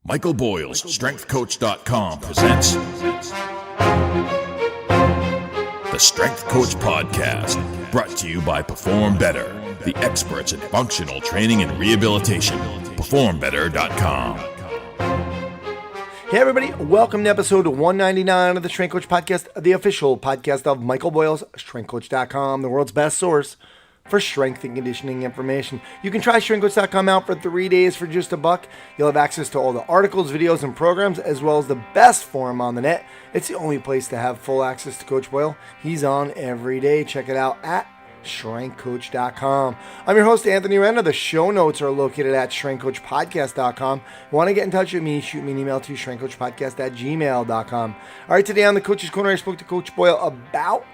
Michael Boyle's StrengthCoach.com presents the Strength Coach Podcast, brought to you by Perform Better, the experts in functional training and rehabilitation. PerformBetter.com. Hey everybody, welcome to episode 199 of the Strength Coach Podcast, the official podcast of Michael Boyle's StrengthCoach.com, the world's best source for strength and conditioning information. You can try StrengthCoach.com out for 3 days for just $1. You'll have access to all the articles, videos, and programs, as well as the best forum on the net. It's the only place to have full access to Coach Boyle. He's on every day. Check it out at StrengthCoach.com. I'm your host, Anthony Renner. The show notes are located at StrengthCoachPodcast.com. Want to get in touch with me, shoot me an email to StrengthCoachPodcast@gmail.com. All right, today on the Coach's Corner, I spoke to Coach Boyle about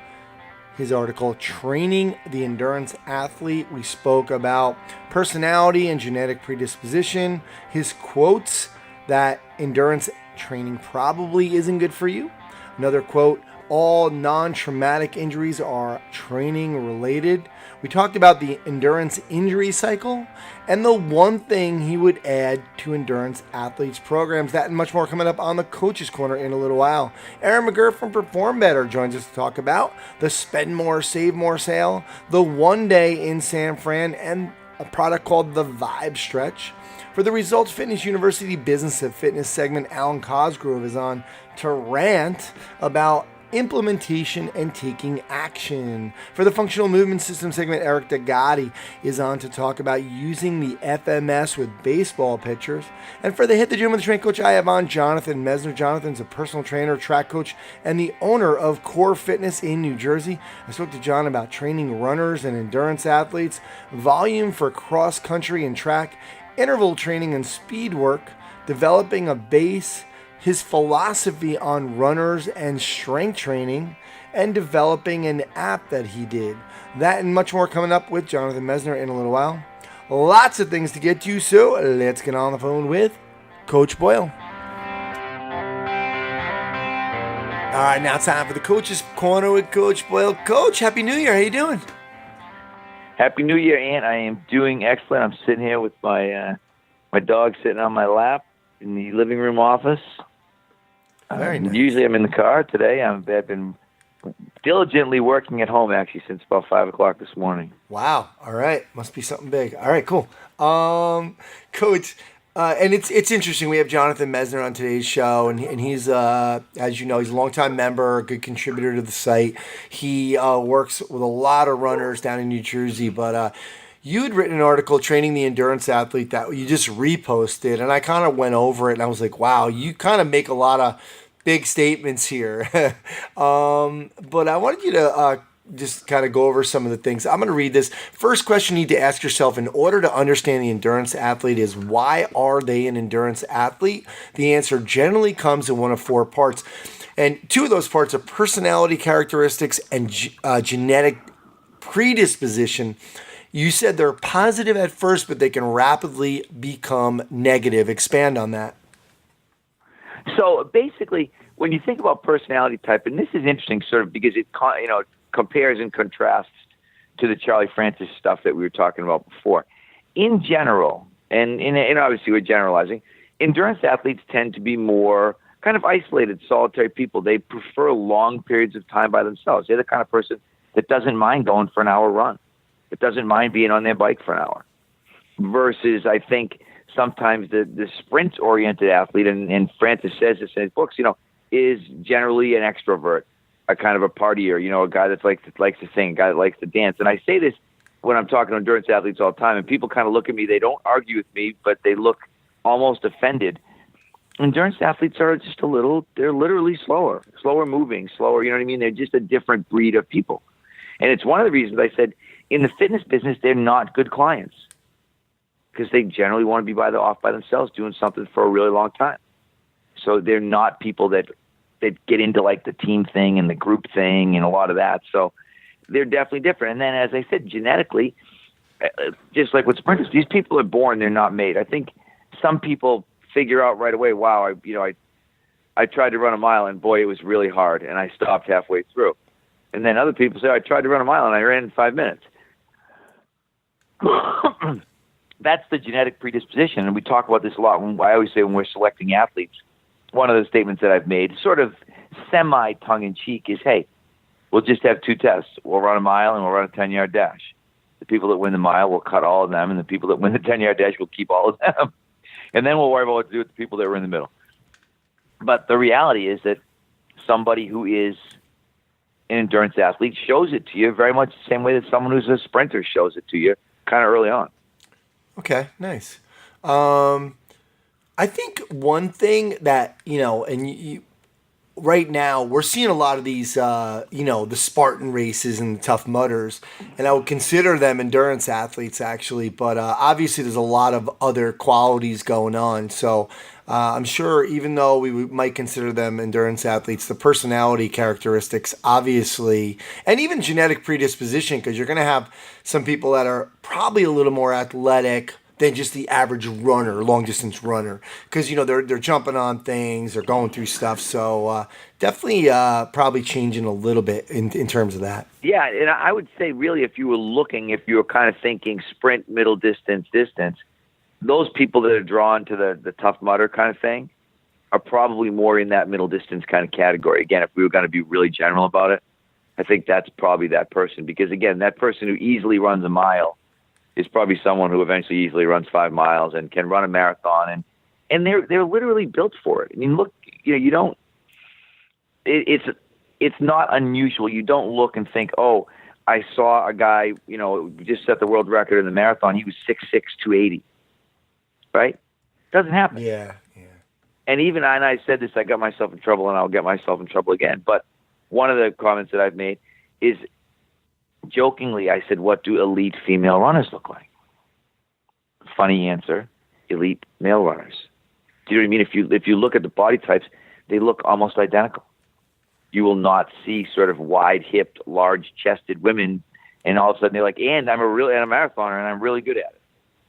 his article, Training the Endurance Athlete. We spoke about personality and genetic predisposition, his quotes that endurance training probably isn't good for you. Another quote, all non-traumatic injuries are training related. We talked about the endurance injury cycle and the one thing he would add to endurance athletes programs. That and much more coming up on the Coach's Corner in a little while. Aaron McGurr from Perform Better joins us to talk about the Spend More, Save More sale, the one day in San Fran, and a product called the Vibe Stretch. For the Results Fitness University Business of Fitness segment, Alan Cosgrove is on to rant about implementation and taking action. For the Functional Movement System segment, Eric DeGaddy is on to talk about using the FMS with baseball pitchers. And for the Hit the Gym with the Strength Coach, I have on Jonathan Messner. Jonathan's a personal trainer, track coach, and the owner of Core Fitness in New Jersey. I spoke to John about training runners and endurance athletes, volume for cross country and track, interval training and speed work, developing a base, his philosophy on runners and strength training, and developing an app that he did. That and much more coming up with Jonathan Messner in a little while. Lots of things to get to, so let's get on the phone with Coach Boyle. All right, now it's time for the Coach's Corner with Coach Boyle. Coach, Happy New Year. How you doing? Happy New Year, Ant. I am doing excellent. I'm sitting here with my dog sitting on my lap in the living room office. Very nice. Usually I'm in the car. Today I've been diligently working at home, actually, since about 5 o'clock this morning. Wow. All right. Must be something big. All right, cool. Coach, and it's interesting. We have Jonathan Messner on today's show, and he's, as you know, he's a longtime member, a good contributor to the site. He works with a lot of runners down in New Jersey, but you had written an article, Training the Endurance Athlete, that you just reposted, and I kind of went over it, and I was like, wow, you kind of make a lot of big statements here. But I wanted you to just kind of go over some of the things. I'm going to read this. First question you need to ask yourself in order to understand the endurance athlete is, why are they an endurance athlete? The answer generally comes in one of four parts. And two of those parts are personality characteristics and genetic predisposition. You said they're positive at first, but they can rapidly become negative. Expand on that. So basically, when you think about personality type, and this is interesting sort of because it compares and contrasts to the Charlie Francis stuff that we were talking about before. In general, and obviously we're generalizing, endurance athletes tend to be more kind of isolated, solitary people. They prefer long periods of time by themselves. They're the kind of person that doesn't mind going for an hour run. It doesn't mind being on their bike for an hour. Versus, I think, sometimes the sprint-oriented athlete, and Francis says this in his books, is generally an extrovert, a kind of a partier, a guy that likes to sing, a guy that likes to dance. And I say this when I'm talking to endurance athletes all the time, and people kind of look at me. They don't argue with me, but they look almost offended. Endurance athletes are just they're literally slower moving, slower, you know what I mean? They're just a different breed of people. And it's one of the reasons I said, in the fitness business, they're not good clients because they generally want to be off by themselves doing something for a really long time. So they're not people that get into like the team thing and the group thing and a lot of that. So they're definitely different. And then, as I said, genetically, just like with sprinters, these people are born, they're not made. I think some people figure out right away, wow, I tried to run a mile and boy, it was really hard and I stopped halfway through. And then other people say, I tried to run a mile and I ran in 5 minutes. that's the genetic predisposition. And we talk about this a lot. I always say when we're selecting athletes, one of the statements that I've made, sort of semi-tongue-in-cheek, is, hey, we'll just have two tests. We'll run a mile and we'll run a 10-yard dash. The people that win the mile, we'll cut all of them, and the people that win the 10-yard dash, we'll keep all of them. And then we'll worry about what to do with the people that are in the middle. But the reality is that somebody who is an endurance athlete shows it to you very much the same way that someone who's a sprinter shows it to you kind of early on. Okay, nice. I think one thing that, right now we're seeing a lot of these, the Spartan races and the Tough Mudders, and I would consider them endurance athletes actually, but obviously there's a lot of other qualities going on. So I'm sure even though we might consider them endurance athletes, the personality characteristics, obviously, and even genetic predisposition, because you're going to have some people that are probably a little more athletic than just the average runner, long distance runner, because they're jumping on things, they're going through stuff. So definitely probably changing a little bit in terms of that. Yeah, and I would say really if you were kind of thinking sprint, middle distance, those people that are drawn to the Tough Mudder kind of thing are probably more in that middle distance kind of category. Again, if we were going to be really general about it, I think that's probably that person, because again, that person who easily runs a mile is probably someone who eventually easily runs 5 miles and can run a marathon, and they're literally built for it. I mean, look, you don't. It's not unusual. You don't look and think, oh, I saw a guy, just set the world record in the marathon. He was 6'6", 280. Right? Doesn't happen. Yeah. And even I said this, I got myself in trouble, and I'll get myself in trouble again. But one of the comments that I've made is, jokingly, I said, what do elite female runners look like? Funny answer, elite male runners. Do you know what I mean? If you look at the body types, they look almost identical. You will not see sort of wide-hipped, large-chested women, and all of a sudden they're like, and I'm a marathoner, and I'm really good at it.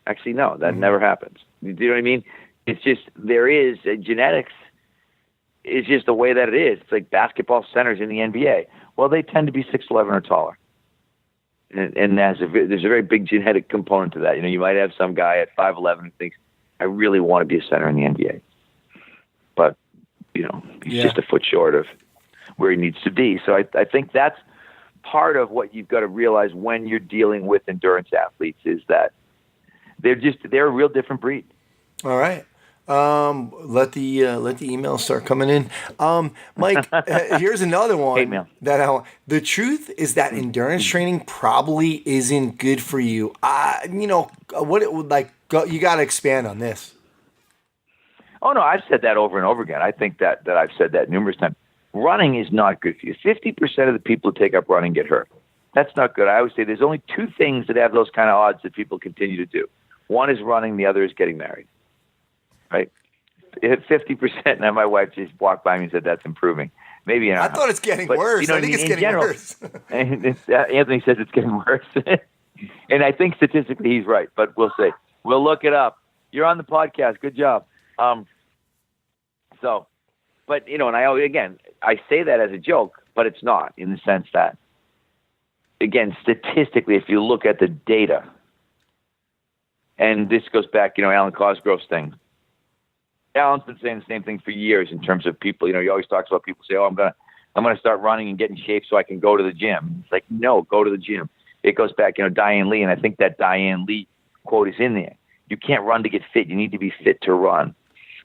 Actually, no, that never happens. Do you know what I mean? It's just, there is, genetics is just the way that it is. It's like basketball centers in the NBA. Well, they tend to be 6'11" or taller. And there's a very big genetic component to that. You might have some guy at 5'11" who thinks, I really want to be a center in the NBA. But, he's just a foot short of where he needs to be. So I think that's part of what you've got to realize when you're dealing with endurance athletes, is that they're a real different breed. All right. Let the emails start coming in. Mike, here's another one. Hey, man. The truth is that endurance training probably isn't good for you. What it would like. You got to expand on this. Oh no, I've said that over and over again. I think that I've said that numerous times. Running is not good for you. 50% of the people who take up running get hurt. That's not good. I always say there's only 2 things that have those kind of odds that people continue to do. One is running, the other is getting married. Right? 50%. Now my wife just walked by me and said that's improving. Maybe I thought it's getting worse. I think it's getting worse. And Anthony says it's getting worse. And I think statistically he's right, but we'll see. We'll look it up. You're on the podcast. Good job. But and I say that as a joke, but it's not, in the sense that, again, statistically, if you look at the data, and this goes back, Alan Cosgrove's thing. Alan's been saying the same thing for years in terms of people. He always talks about people say, "Oh, I'm gonna start running and get in shape so I can go to the gym." It's like, no, go to the gym. It goes back, Diane Lee, and I think that Diane Lee quote is in there. You can't run to get fit. You need to be fit to run.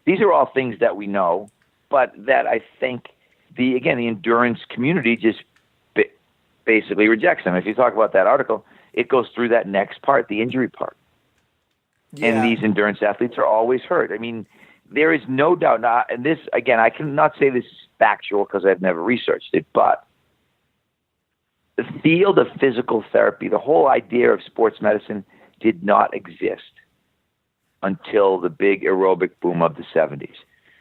These are all things that we know, but that I think the endurance community just basically rejects them. If you talk about that article, it goes through that next part, the injury part. Yeah. And these endurance athletes are always hurt. I mean, there is no doubt. Now, and this, again, I cannot say this is factual because I've never researched it, but the field of physical therapy, the whole idea of sports medicine, did not exist until the big aerobic boom of the 70s.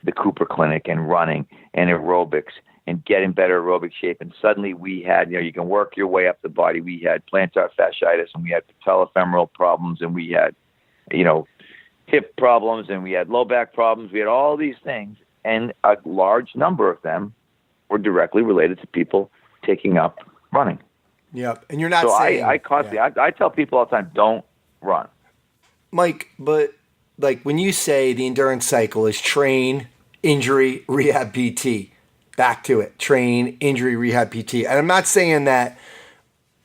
The Cooper Clinic and running and aerobics and getting better aerobic shape. And suddenly we had, you can work your way up the body. We had plantar fasciitis, and we had patellofemoral problems, and we had, hip problems, and we had low back problems. We had all these things, and a large number of them were directly related to people taking up running. Yep, and you're not so saying... I tell people all the time, don't run. Mike, but like when you say the endurance cycle is train, injury, rehab, PT, back to it, train, injury, rehab, PT. And I'm not saying that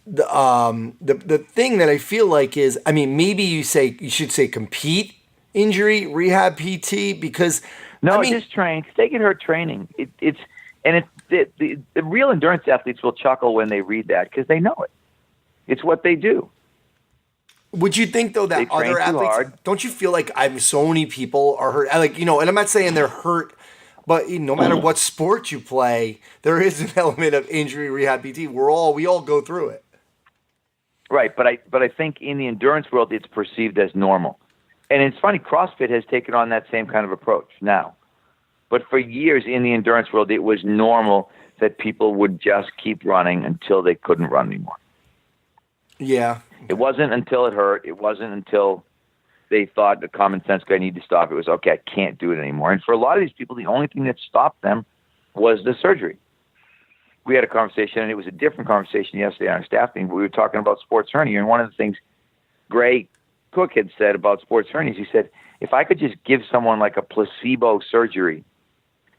the thing that I feel like is, I mean, maybe you should say compete, injury, rehab, PT, because No, I mean, just train. 'Cause they get hurt training. The real endurance athletes will chuckle when they read that because they know it. It's what they do. would you think though They that train other too athletes, hard. don't you feel like so many people are hurt? Like, and I'm not saying they're hurt, but no matter what sport you play, there is an element of injury, rehab, PT. We all go through it. Right, but I think in the endurance world it's perceived as normal. And it's funny, CrossFit has taken on that same kind of approach now. But for years in the endurance world, it was normal that people would just keep running until they couldn't run anymore. Yeah. It wasn't until it hurt. It wasn't until they thought the common sense guy needed to stop. It was, okay, I can't do it anymore. And for a lot of these people, the only thing that stopped them was the surgery. We had a conversation, and it was a different conversation yesterday on our staff meeting, but we were talking about sports hernia. And one of the things Gray Cook had said about sports hernias, he said, if I could just give someone like a placebo surgery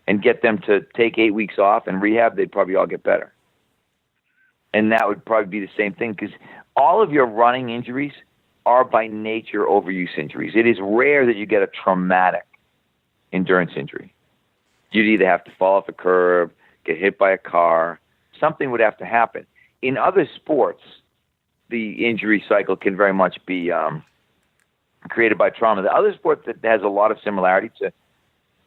and get them to take 8 weeks off and rehab, they'd probably all get better. And that would probably be the same thing, because all of your running injuries are by nature overuse injuries. It is rare that you get a traumatic endurance injury. You'd either have to fall off a curb, get hit by a car, something would have to happen. In other sports, the injury cycle can very much be created by trauma. The other sport that has a lot of similarity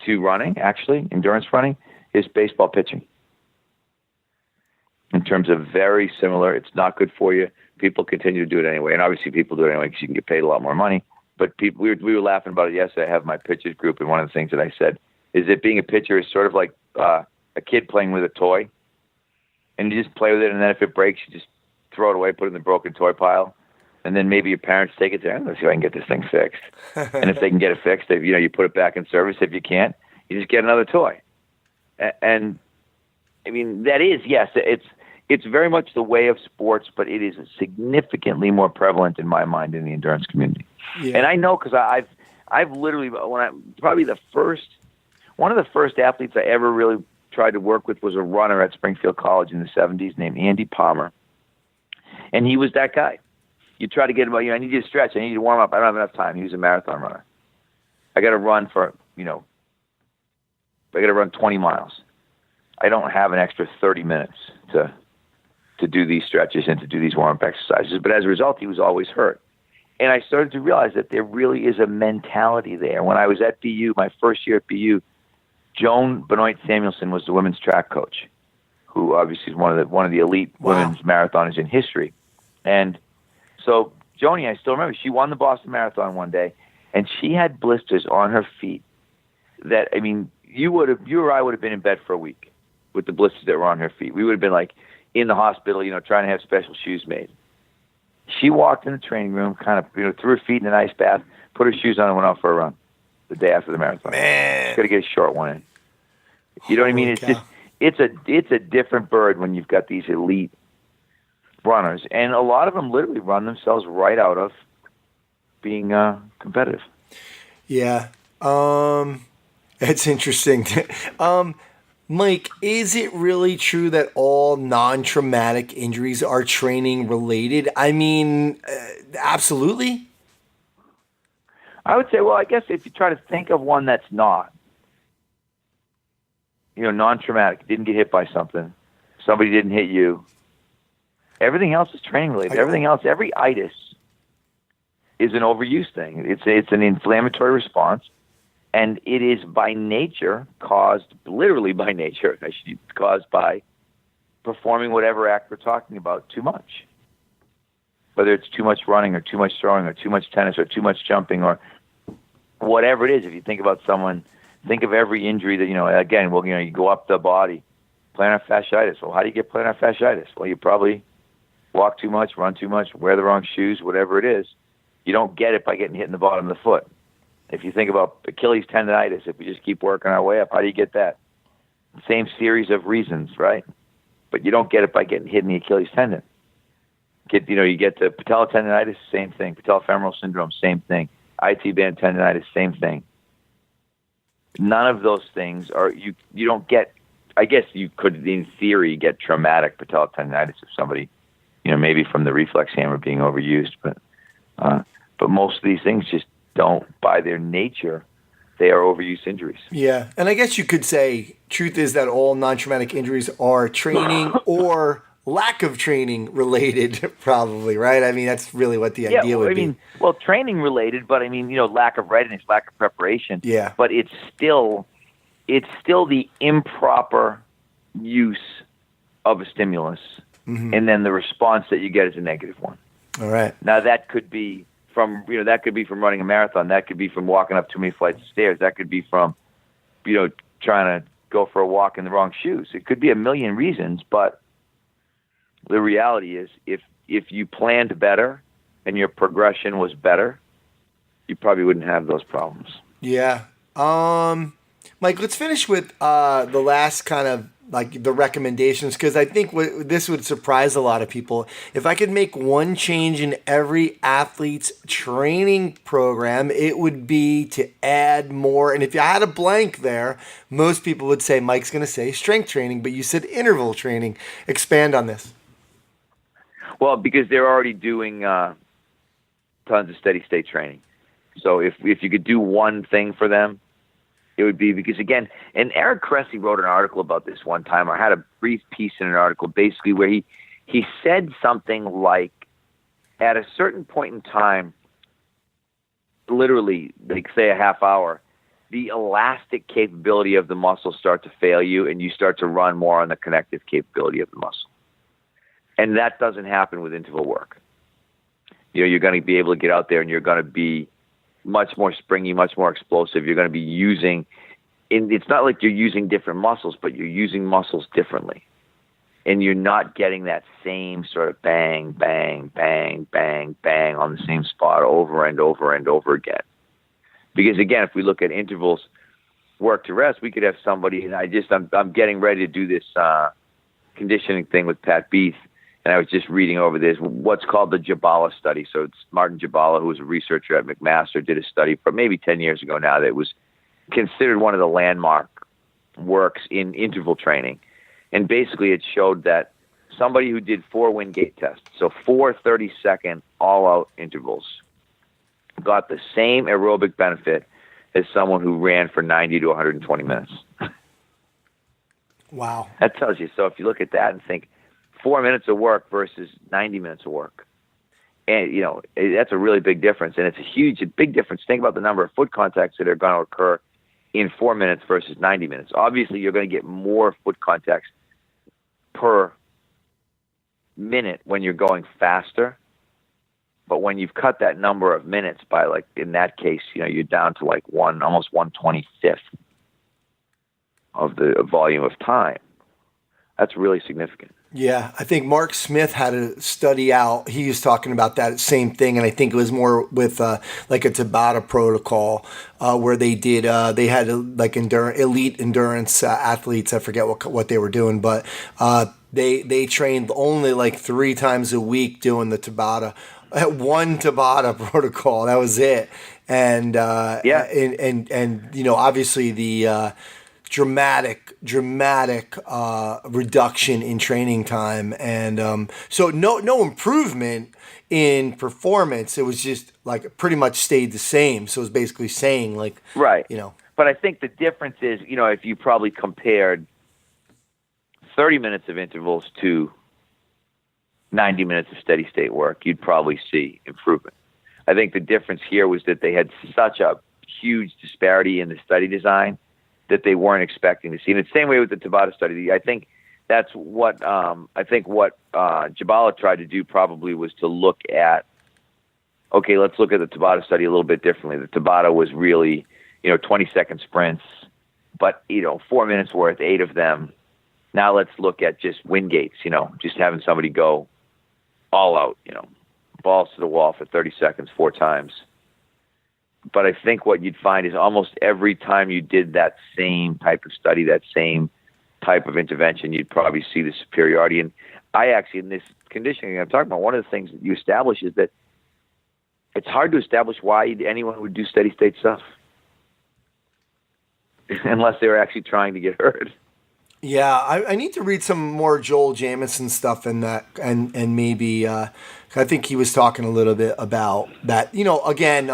to running, actually, endurance running, is baseball pitching. In terms of very similar, it's not good for you. People continue to do it anyway, and obviously people do it anyway because you can get paid a lot more money. But we were laughing about it yesterday. I have my pitchers group, and one of the things that I said is that being a pitcher is sort of like a kid playing with a toy, and you just play with it, and then if it breaks, you just throw it away, put it in the broken toy pile, and then maybe your parents take it there. Let's see if I can get this thing fixed. And if they can get it fixed, you put it back in service. If you can't, you just get another toy. And I mean, that is, yes, it's very much the way of sports, but it is significantly more prevalent in my mind in the endurance community. Yeah. And I know because I've literally, probably one of the first athletes I ever really tried to work with was a runner at Springfield College in the 70s named Andy Palmer. And he was that guy. You try to get him, I need you to stretch, I need you to warm up. I don't have enough time. He was a marathon runner. I got to run I got to run 20 miles. I don't have an extra 30 minutes to do these stretches and to do these warm-up exercises. But as a result, he was always hurt. And I started to realize that there really is a mentality there. When I was at BU, my first year at BU, Joan Benoit Samuelson was the women's track coach, who obviously is one of the elite women's marathoners in history. And so Joni, I still remember, she won the Boston Marathon one day, and she had blisters on her feet that, I mean, you or I would have been in bed for a week with the blisters that were on her feet. We would have been like in the hospital, trying to have special shoes made. She walked in the training room, kind of, threw her feet in an ice bath, put her shoes on, and went out for a run the day after the marathon. Man, got to get a short one in. You know what I mean? It's just, it's a different bird when you've got these elite runners, and a lot of them literally run themselves right out of being competitive. Yeah, that's interesting. Mike, is it really true that all non-traumatic injuries are training related? I mean, absolutely. I would say, well, I guess if you try to think of one that's not, non-traumatic, didn't get hit by something, somebody didn't hit you, everything else is training related. Everything else, every itis is an overuse thing. It's an inflammatory response. And it is by nature caused by performing whatever act we're talking about too much. Whether it's too much running or too much throwing or too much tennis or too much jumping or whatever it is. If you think about someone, think of every injury that, again, you go up the body. Plantar fasciitis. Well, how do you get plantar fasciitis? Well, you probably walk too much, run too much, wear the wrong shoes, whatever it is. You don't get it by getting hit in the bottom of the foot. If you think about Achilles tendonitis, if we just keep working our way up, how do you get that? Same series of reasons, right? But you don't get it by getting hit in the Achilles tendon. You get the patella tendonitis, same thing. Patellofemoral syndrome, same thing. IT band tendonitis, same thing. None of those things are, you don't get, I guess you could, in theory, get traumatic patellar tendonitis if somebody, maybe from the reflex hammer being overused, but most of these things just don't, by their nature, they are overuse injuries. Yeah, and I guess you could say, truth is that all non-traumatic injuries are training or lack of training related, probably, right? I mean, that's really what the idea would be. Well, training related, but lack of readiness, lack of preparation. Yeah. But it's still the improper use of a stimulus, and then the response that you get is a negative one. All right. Now that could be from running a marathon. That could be from walking up too many flights of stairs. That could be from, trying to go for a walk in the wrong shoes. It could be a million reasons, but the reality is if you planned better and your progression was better, you probably wouldn't have those problems. Yeah. Mike, let's finish with the last kind of like the recommendations, because I think this would surprise a lot of people. If I could make one change in every athlete's training program, it would be to add more. And if you had a blank there, most people would say, Mike's going to say strength training, but you said interval training. Expand on this. Well, because they're already doing tons of steady state training. So if you could do one thing for them, it would be because, again, and Eric Cressy wrote an article about this one time, or had a brief piece in an article basically where he said something like, at a certain point in time, literally, like say a half hour, the elastic capability of the muscle start to fail you, and you start to run more on the connective capability of the muscle. And that doesn't happen with interval work. You're going to be able to get out there and you're going to be much more springy, much more explosive. You're going to be using, it's not like you're using different muscles, but you're using muscles differently. And you're not getting that same sort of bang, bang, bang, bang, bang on the same spot over and over and over again. Because again, if we look at intervals work to rest, we could have somebody, and I'm getting ready to do this conditioning thing with Pat Beath. And I was just reading over this, what's called the Jabala Study. So it's Martin Jabala, who was a researcher at McMaster, did a study from maybe 10 years ago now that was considered one of the landmark works in interval training. And basically it showed that somebody who did 4 Wingate tests, so 4 30-second all-out intervals, got the same aerobic benefit as someone who ran for 90 to 120 minutes. Wow. That tells you. So if you look at that and think, 4 minutes of work versus 90 minutes of work. And, that's a really big difference. And it's a big difference. Think about the number of foot contacts that are going to occur in 4 minutes versus 90 minutes. Obviously, you're going to get more foot contacts per minute when you're going faster. But when you've cut that number of minutes by, like, in that case, you're down to like almost 1/25 of the volume of time. That's really significant. Yeah, I think Mark Smith had a study out. He was talking about that same thing, and I think it was more with like a Tabata protocol where they did. They had like elite endurance athletes. I forget what they were doing, but they trained only like 3 times a week doing the Tabata. One Tabata protocol. That was it, and obviously the dramatic reduction in training time, and so no improvement in performance. It was just like pretty much stayed the same. So it was basically saying like, right. But I think the difference is, if you probably compared 30 minutes of intervals to 90 minutes of steady state work, you'd probably see improvement. I think the difference here was that they had such a huge disparity in the study design that they weren't expecting to see. And it's the same way with the Tabata study. I think that's what Jabala tried to do probably was to look at, okay, let's look at the Tabata study a little bit differently. The Tabata was really, 20-second sprints, but, 4 minutes worth, 8 of them. Now let's look at just Wingates, just having somebody go all out, balls to the wall for 30 seconds, 4 times. But I think what you'd find is almost every time you did that same type of study, that same type of intervention, you'd probably see the superiority. And I actually, in this conditioning I'm talking about, one of the things that you establish is that it's hard to establish why anyone would do steady state stuff unless they were actually trying to get hurt. Yeah, I need to read some more Joel Jamieson stuff in that, and maybe I think he was talking a little bit about that. Again,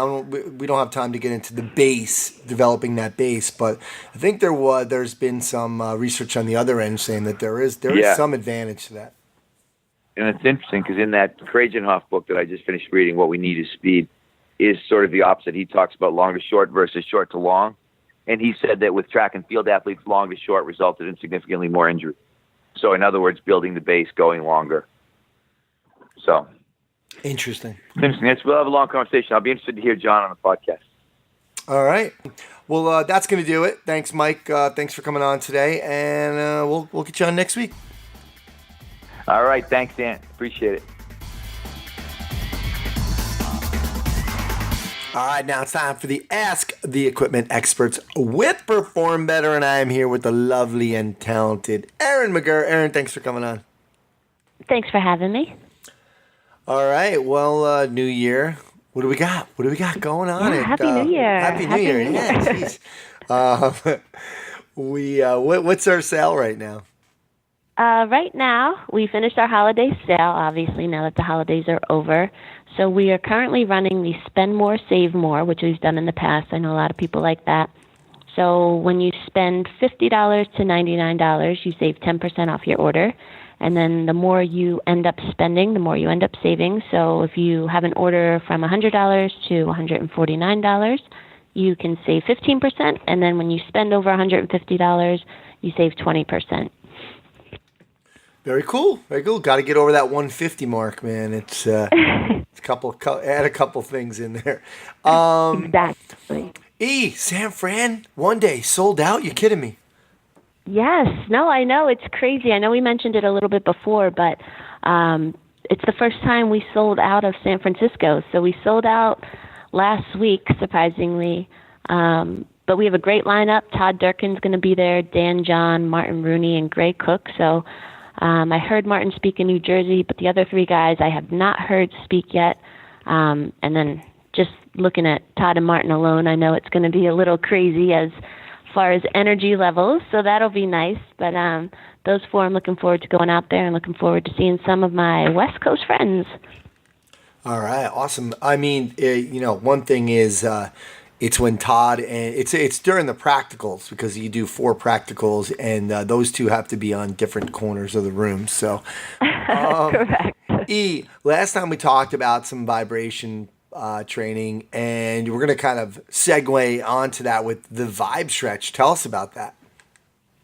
we don't have time to get into the base, developing that base, but I think there's been some research on the other end saying that there is some advantage to that. And it's interesting because in that Kragenhoff book that I just finished reading, What We Need is Speed, is sort of the opposite. He talks about long to short versus short to long. And he said that with track and field athletes, long to short resulted in significantly more injury. So in other words, building the base, going longer. So. Interesting. We'll have a long conversation. I'll be interested to hear John on the podcast. All right. Well, that's going to do it. Thanks, Mike. Thanks for coming on today. And we'll get you on next week. All right. Thanks, Dan. Appreciate it. All right, now it's time for the Ask the Equipment Experts with Perform Better, and I am here with the lovely and talented Erin McGurr. Erin, thanks for coming on. Thanks for having me. All right, well, New Year. What do we got? What do we got going on? Yeah, Happy New Year. Happy New Year. Yeah, jeez. What's our sale right now? Right now, we finished our holiday sale, obviously, now that the holidays are over. So we are currently running the Spend More, Save More, which we've done in the past. I know a lot of people like that. So when you spend $50 to $99, you save 10% off your order. And then the more you end up spending, the more you end up saving. So if you have an order from $100 to $149, you can save 15%. And then when you spend over $150, you save 20%. Very cool. Very cool. Got to get over that 150 mark, man. It's add a couple things in there. Exactly. San Fran, one day sold out. You kidding me? Yes. No, I know. It's crazy. I know we mentioned it a little bit before, but it's the first time we sold out of San Francisco. So we sold out last week, surprisingly. But we have a great lineup. Todd Durkin's going to be there, Dan John, Martin Rooney, and Gray Cook. So I heard Martin speak in New Jersey, but the other three guys I have not heard speak yet. And then just looking at Todd and Martin alone, I know it's going to be a little crazy as far as energy levels, so that'll be nice. But those four, I'm looking forward to going out there and looking forward to seeing some of my West Coast friends. All right, awesome. I mean, one thing is it's when Todd and it's during the practicals because you do 4 practicals and those two have to be on different corners of the room. So, Correct. Last time we talked about some vibration training, and we're going to kind of segue onto that with the vibe stretch. Tell us about that.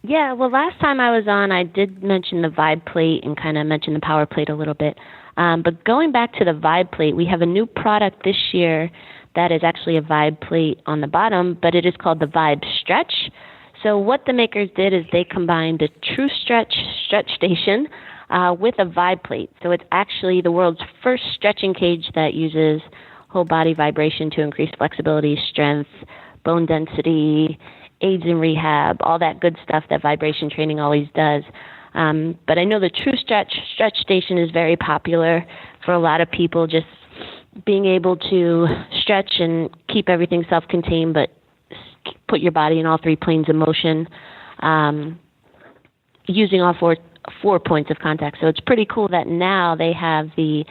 Yeah, well, last time I was on, I did mention the vibe plate and kind of mention the power plate a little bit. But going back to the vibe plate, we have a new product this year that is actually a vibe plate on the bottom, but it is called the Vibe Stretch. So what the makers did is they combined a True Stretch station with a vibe plate. So it's actually the world's first stretching cage that uses whole body vibration to increase flexibility, strength, bone density, aids in rehab, all that good stuff that vibration training always does. But I know the True Stretch station is very popular for a lot of people, just being able to stretch and keep everything self-contained, but put your body in all 3 planes of motion, using all four points of contact. So it's pretty cool that now they have the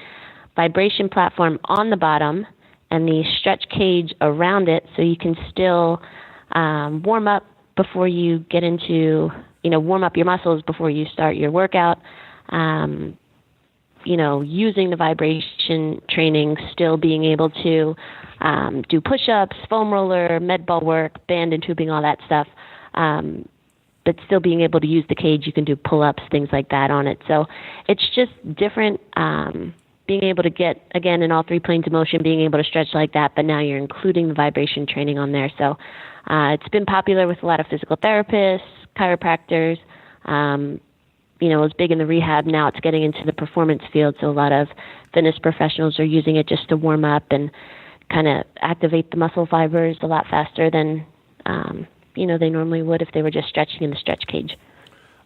vibration platform on the bottom and the stretch cage around it, so you can still warm up before you get into, warm up your muscles before you start your workout. Using the vibration training, still being able to do push-ups, foam roller, med ball work, band and tubing, all that stuff. But still being able to use the cage, you can do pull-ups, things like that on it. So it's just different, being able to get, again, in all 3 planes of motion, being able to stretch like that, but now you're including the vibration training on there. So it's been popular with a lot of physical therapists, chiropractors. It was big in the rehab. Now it's getting into the performance field, so a lot of fitness professionals are using it just to warm up and kind of activate the muscle fibers a lot faster than, they normally would if they were just stretching in the stretch cage.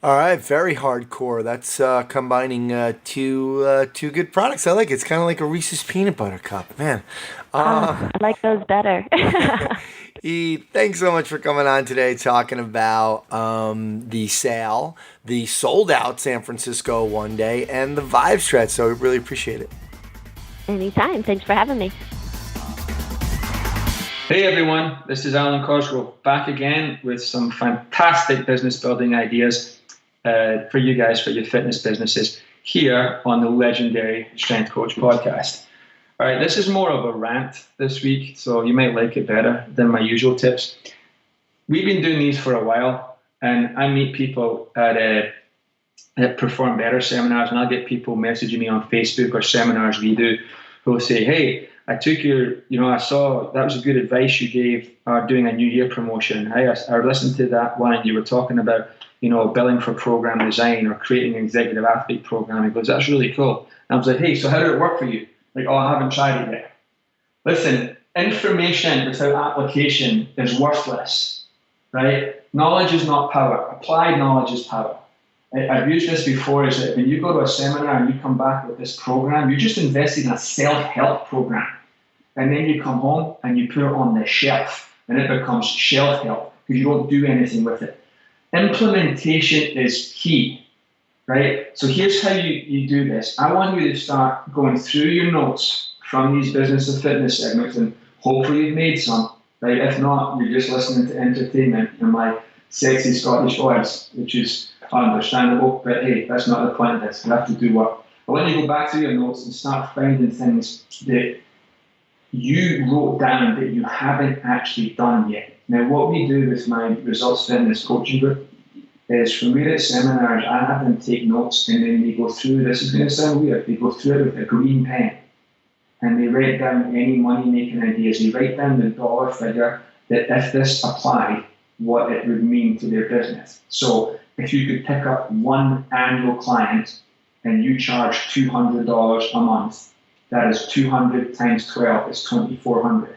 All right, very hardcore. That's combining two good products. I like it. It's kind of like a Reese's peanut butter cup, man. I like those better. E, thanks so much for coming on today, talking about the sale, the sold out San Francisco one day, and the Vibe Stretch. So we really appreciate it. Anytime. Thanks for having me. Hey everyone, this is Alan Cosgrove back again with some fantastic business building ideas for you guys, for your fitness businesses, here on the legendary Strength Coach podcast. All right, this is more of a rant this week, so you might like it better than my usual tips. We've been doing these for a while, and I meet people at Perform Better seminars, and I'll get people messaging me on Facebook or seminars we do who will say, hey, I took I saw that was a good advice you gave doing a New Year promotion. I listened to that one, and you were talking about, billing for program design or creating an executive athlete program. He goes, that's really cool. And I was like, hey, so how did it work for you? Like, I haven't tried it yet. Listen, information without application is worthless, right? Knowledge is not power. Applied knowledge is power. I've used this before, is that when you go to a seminar and you come back with this program, you're just investing in a self-help program. And then you come home and you put it on the shelf, and it becomes shelf help because you don't do anything with it. Implementation is key, right? So here's how you do this. I want you to start going through your notes from these business and fitness segments, and hopefully you've made some, right? If not, you're just listening to entertainment in my sexy Scottish voice, which is understandable, but hey, that's not the point of this. You have to do work. I want you to go back to your notes and start finding things that you wrote down that you haven't actually done yet. Now, what we do with my Results Fitness coaching group is when we're at seminars, I have them take notes, and then they go through, this is going to sound weird, they go through it with a green pen, and they write down any money-making ideas. They write down the dollar figure that if this applied, what it would mean to their business. So if you could pick up one annual client and you charge $200 a month, that is 200 times 12 is $2,400.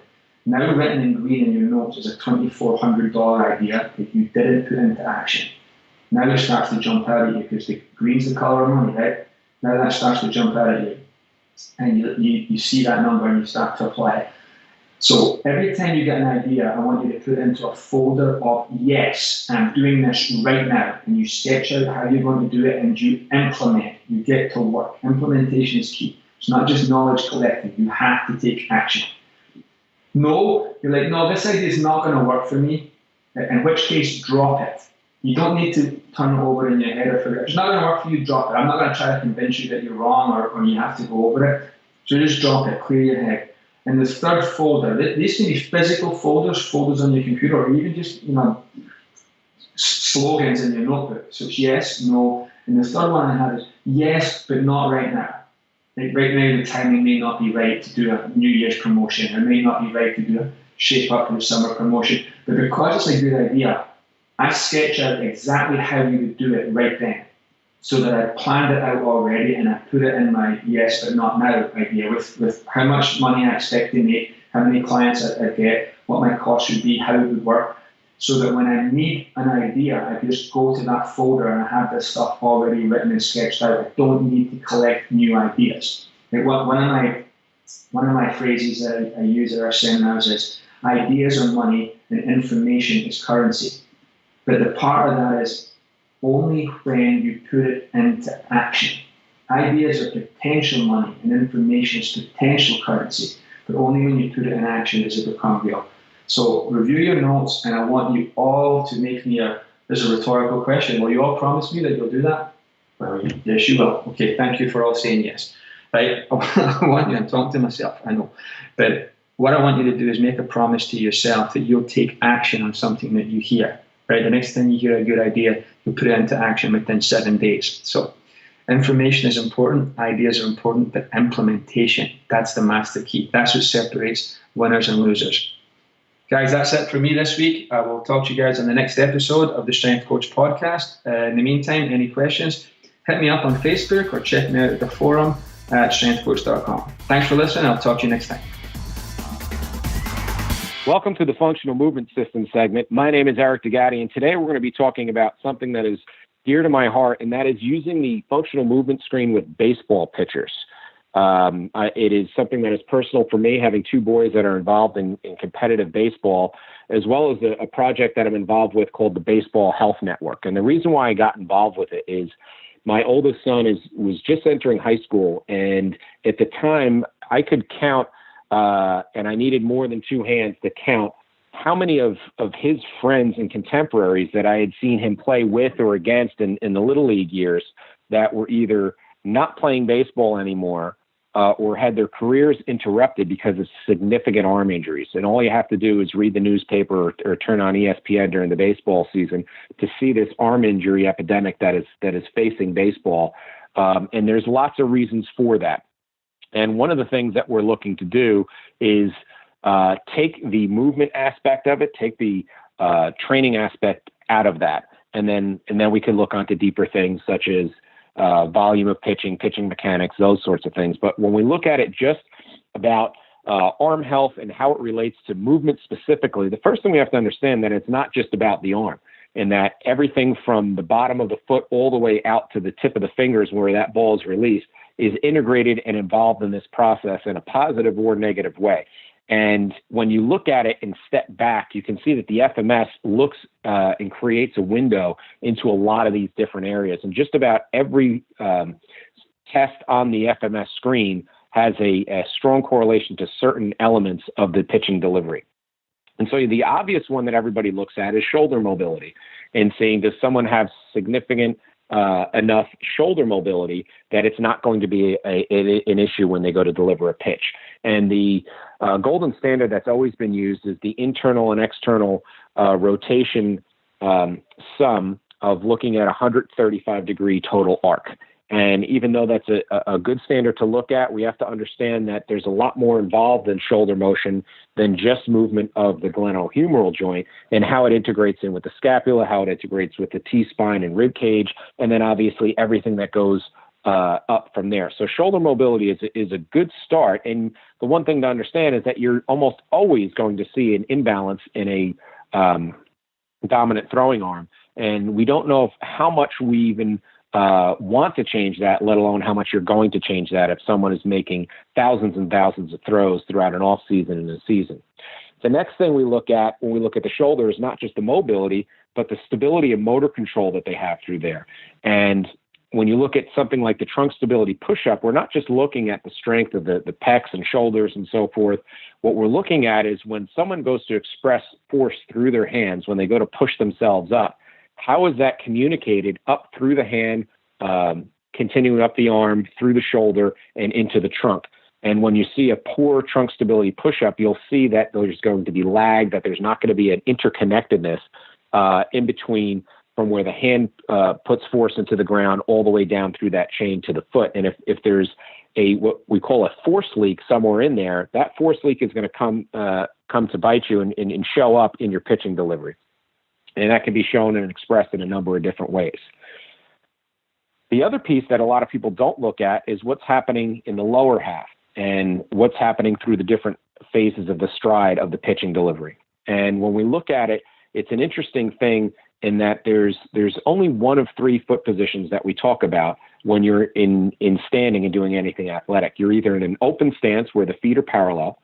Now written in green in your notes is a $2,400 idea that you didn't put into action. Now it starts to jump out at you because the green's the color of money, right? Now that starts to jump out at you, and you see that number and you start to apply it. So every time you get an idea, I want you to put it into a folder of, yes, I'm doing this right now. And you sketch out how you're going to do it and you implement. You get to work. Implementation is key. It's not just knowledge collecting. You have to take action. No, you're like, no, this idea is not going to work for me. In which case, drop it. You don't need to turn it over in your head or figure it. If it's not going to work for you, drop it. I'm not going to try to convince you that you're wrong or you have to go over it. So just drop it. Clear your head. And the third folder, these can be physical folders on your computer, or even just, slogans in your notebook. So it's yes, no. And the third one I have is yes, but not right now. Like right now, the timing may not be right to do a New Year's promotion. It may not be right to do a shape up your summer promotion. But because it's a good idea, I sketch out exactly how you would do it right then, so that I planned it out already and I put it in my yes but not now idea with how much money I expect to make, how many clients I get, what my cost should be, how it would work, so that when I need an idea, I just go to that folder and I have this stuff already written and sketched out. I don't need to collect new ideas. Like one of my phrases that I use at our seminars is, ideas are money and information is currency. But the part of that is only when you put it into action. Ideas are potential money and information is potential currency, but only when you put it in action does it become real. So review your notes, and I want you all to make me this is a rhetorical question. Will you all promise me that you'll do that? Well, yes, you will. Okay, thank you for all saying yes. Right? I want you, I'm talking to myself, I know. But what I want you to do is make a promise to yourself that you'll take action on something that you hear. Right? The next time you hear a good idea, you'll put it into action within 7 days. So information is important, ideas are important, but implementation, that's the master key. That's what separates winners and losers. Guys, that's it for me this week. I will talk to you guys on the next episode of the Strength Coach podcast. In the meantime, any questions, hit me up on Facebook or check me out at the forum at strengthcoach.com. Thanks for listening. I'll talk to you next time. Welcome to the Functional Movement System segment. My name is Eric DeGaddy, and today we're going to be talking about something that is dear to my heart, and that is using the functional movement screen with baseball pitchers. It is something that is personal for me, having two boys that are involved in competitive baseball, as well as a project that I'm involved with called the Baseball Health Network. And the reason why I got involved with it is my oldest son was just entering high school, and at the time I could count, and I needed more than two hands to count how many of his friends and contemporaries that I had seen him play with or against in the Little League years that were either not playing baseball anymore or had their careers interrupted because of significant arm injuries. And all you have to do is read the newspaper or turn on ESPN during the baseball season to see this arm injury epidemic that is facing baseball. And there's lots of reasons for that. And one of the things that we're looking to do is take the movement aspect of it, take the training aspect out of that. And then we can look onto deeper things such as volume of pitching mechanics, those sorts of things. But when we look at it just about arm health and how it relates to movement specifically, the first thing we have to understand that it's not just about the arm, and that everything from the bottom of the foot all the way out to the tip of the fingers where that ball is released is integrated and involved in this process in a positive or negative way. And when you look at it and step back, you can see that the FMS looks and creates a window into a lot of these different areas. And just about every test on the FMS screen has a strong correlation to certain elements of the pitching delivery. And so the obvious one that everybody looks at is shoulder mobility, and saying, does someone have significant enough shoulder mobility that it's not going to be an issue when they go to deliver a pitch. And the golden standard that's always been used is the internal and external rotation sum of looking at 135-degree total arc. And even though that's a good standard to look at, we have to understand that there's a lot more involved in shoulder motion than just movement of the glenohumeral joint and how it integrates in with the scapula, how it integrates with the T-spine and rib cage, and then obviously everything that goes up from there. So shoulder mobility is a good start. And the one thing to understand is that you're almost always going to see an imbalance in a dominant throwing arm. And we don't know how much we even want to change that, let alone how much you're going to change that if someone is making thousands and thousands of throws throughout an off season and a season. The next thing we look at when we look at the shoulder is not just the mobility, but the stability and motor control that they have through there. And when you look at something like the trunk stability push-up, we're not just looking at the strength of the pecs and shoulders and so forth. What we're looking at is when someone goes to express force through their hands, when they go to push themselves up, how is that communicated up through the hand, continuing up the arm, through the shoulder, and into the trunk? And when you see a poor trunk stability push-up, you'll see that there's going to be lag, that there's not going to be an interconnectedness in between from where the hand puts force into the ground all the way down through that chain to the foot. And if there's what we call a force leak somewhere in there, that force leak is going to come to bite you and show up in your pitching delivery. And that can be shown and expressed in a number of different ways. The other piece that a lot of people don't look at is what's happening in the lower half and what's happening through the different phases of the stride of the pitching delivery. And when we look at it, it's an interesting thing in that there's only one of three foot positions that we talk about when you're in standing and doing anything athletic. You're either in an open stance where the feet are parallel,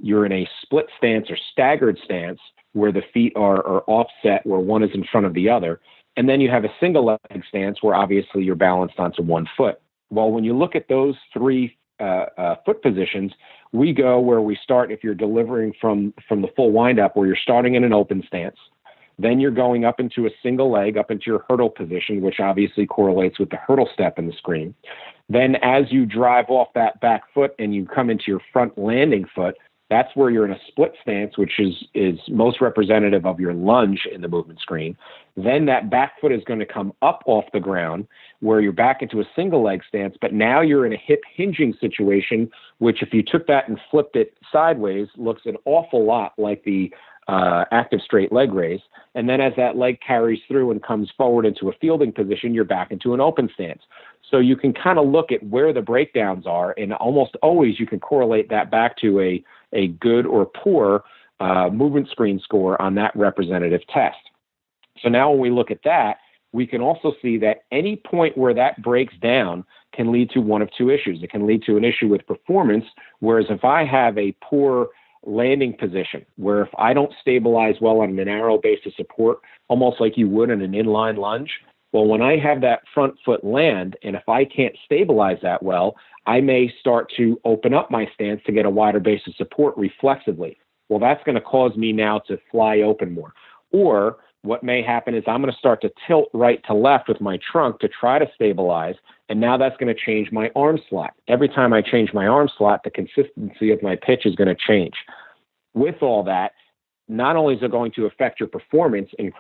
you're in a split stance or staggered stance where the feet are offset, where one is in front of the other. And then you have a single leg stance where obviously you're balanced onto one foot. Well, when you look at those three foot positions, we go where we start if you're delivering from the full windup, where you're starting in an open stance. Then you're going up into a single leg, up into your hurdle position, which obviously correlates with the hurdle step in the screen. Then as you drive off that back foot and you come into your front landing foot, that's where you're in a split stance, which is most representative of your lunge in the movement screen. Then that back foot is going to come up off the ground where you're back into a single leg stance, but now you're in a hip hinging situation, which if you took that and flipped it sideways, looks an awful lot like the active straight leg raise. And then as that leg carries through and comes forward into a fielding position, you're back into an open stance. So you can kind of look at where the breakdowns are, and almost always you can correlate that back to a good or poor movement screen score on that representative test. So now when we look at that, we can also see that any point where that breaks down can lead to one of two issues. It can lead to an issue with performance, whereas if I have a poor landing position, where if I don't stabilize well on an narrow base of support, almost like you would in an inline lunge, well, when I have that front foot land, and if I can't stabilize that well, I may start to open up my stance to get a wider base of support reflexively. Well, that's going to cause me now to fly open more. Or what may happen is I'm going to start to tilt right to left with my trunk to try to stabilize, and now that's going to change my arm slot. Every time I change my arm slot, the consistency of my pitch is going to change. With all that, not only is it going to affect your performance and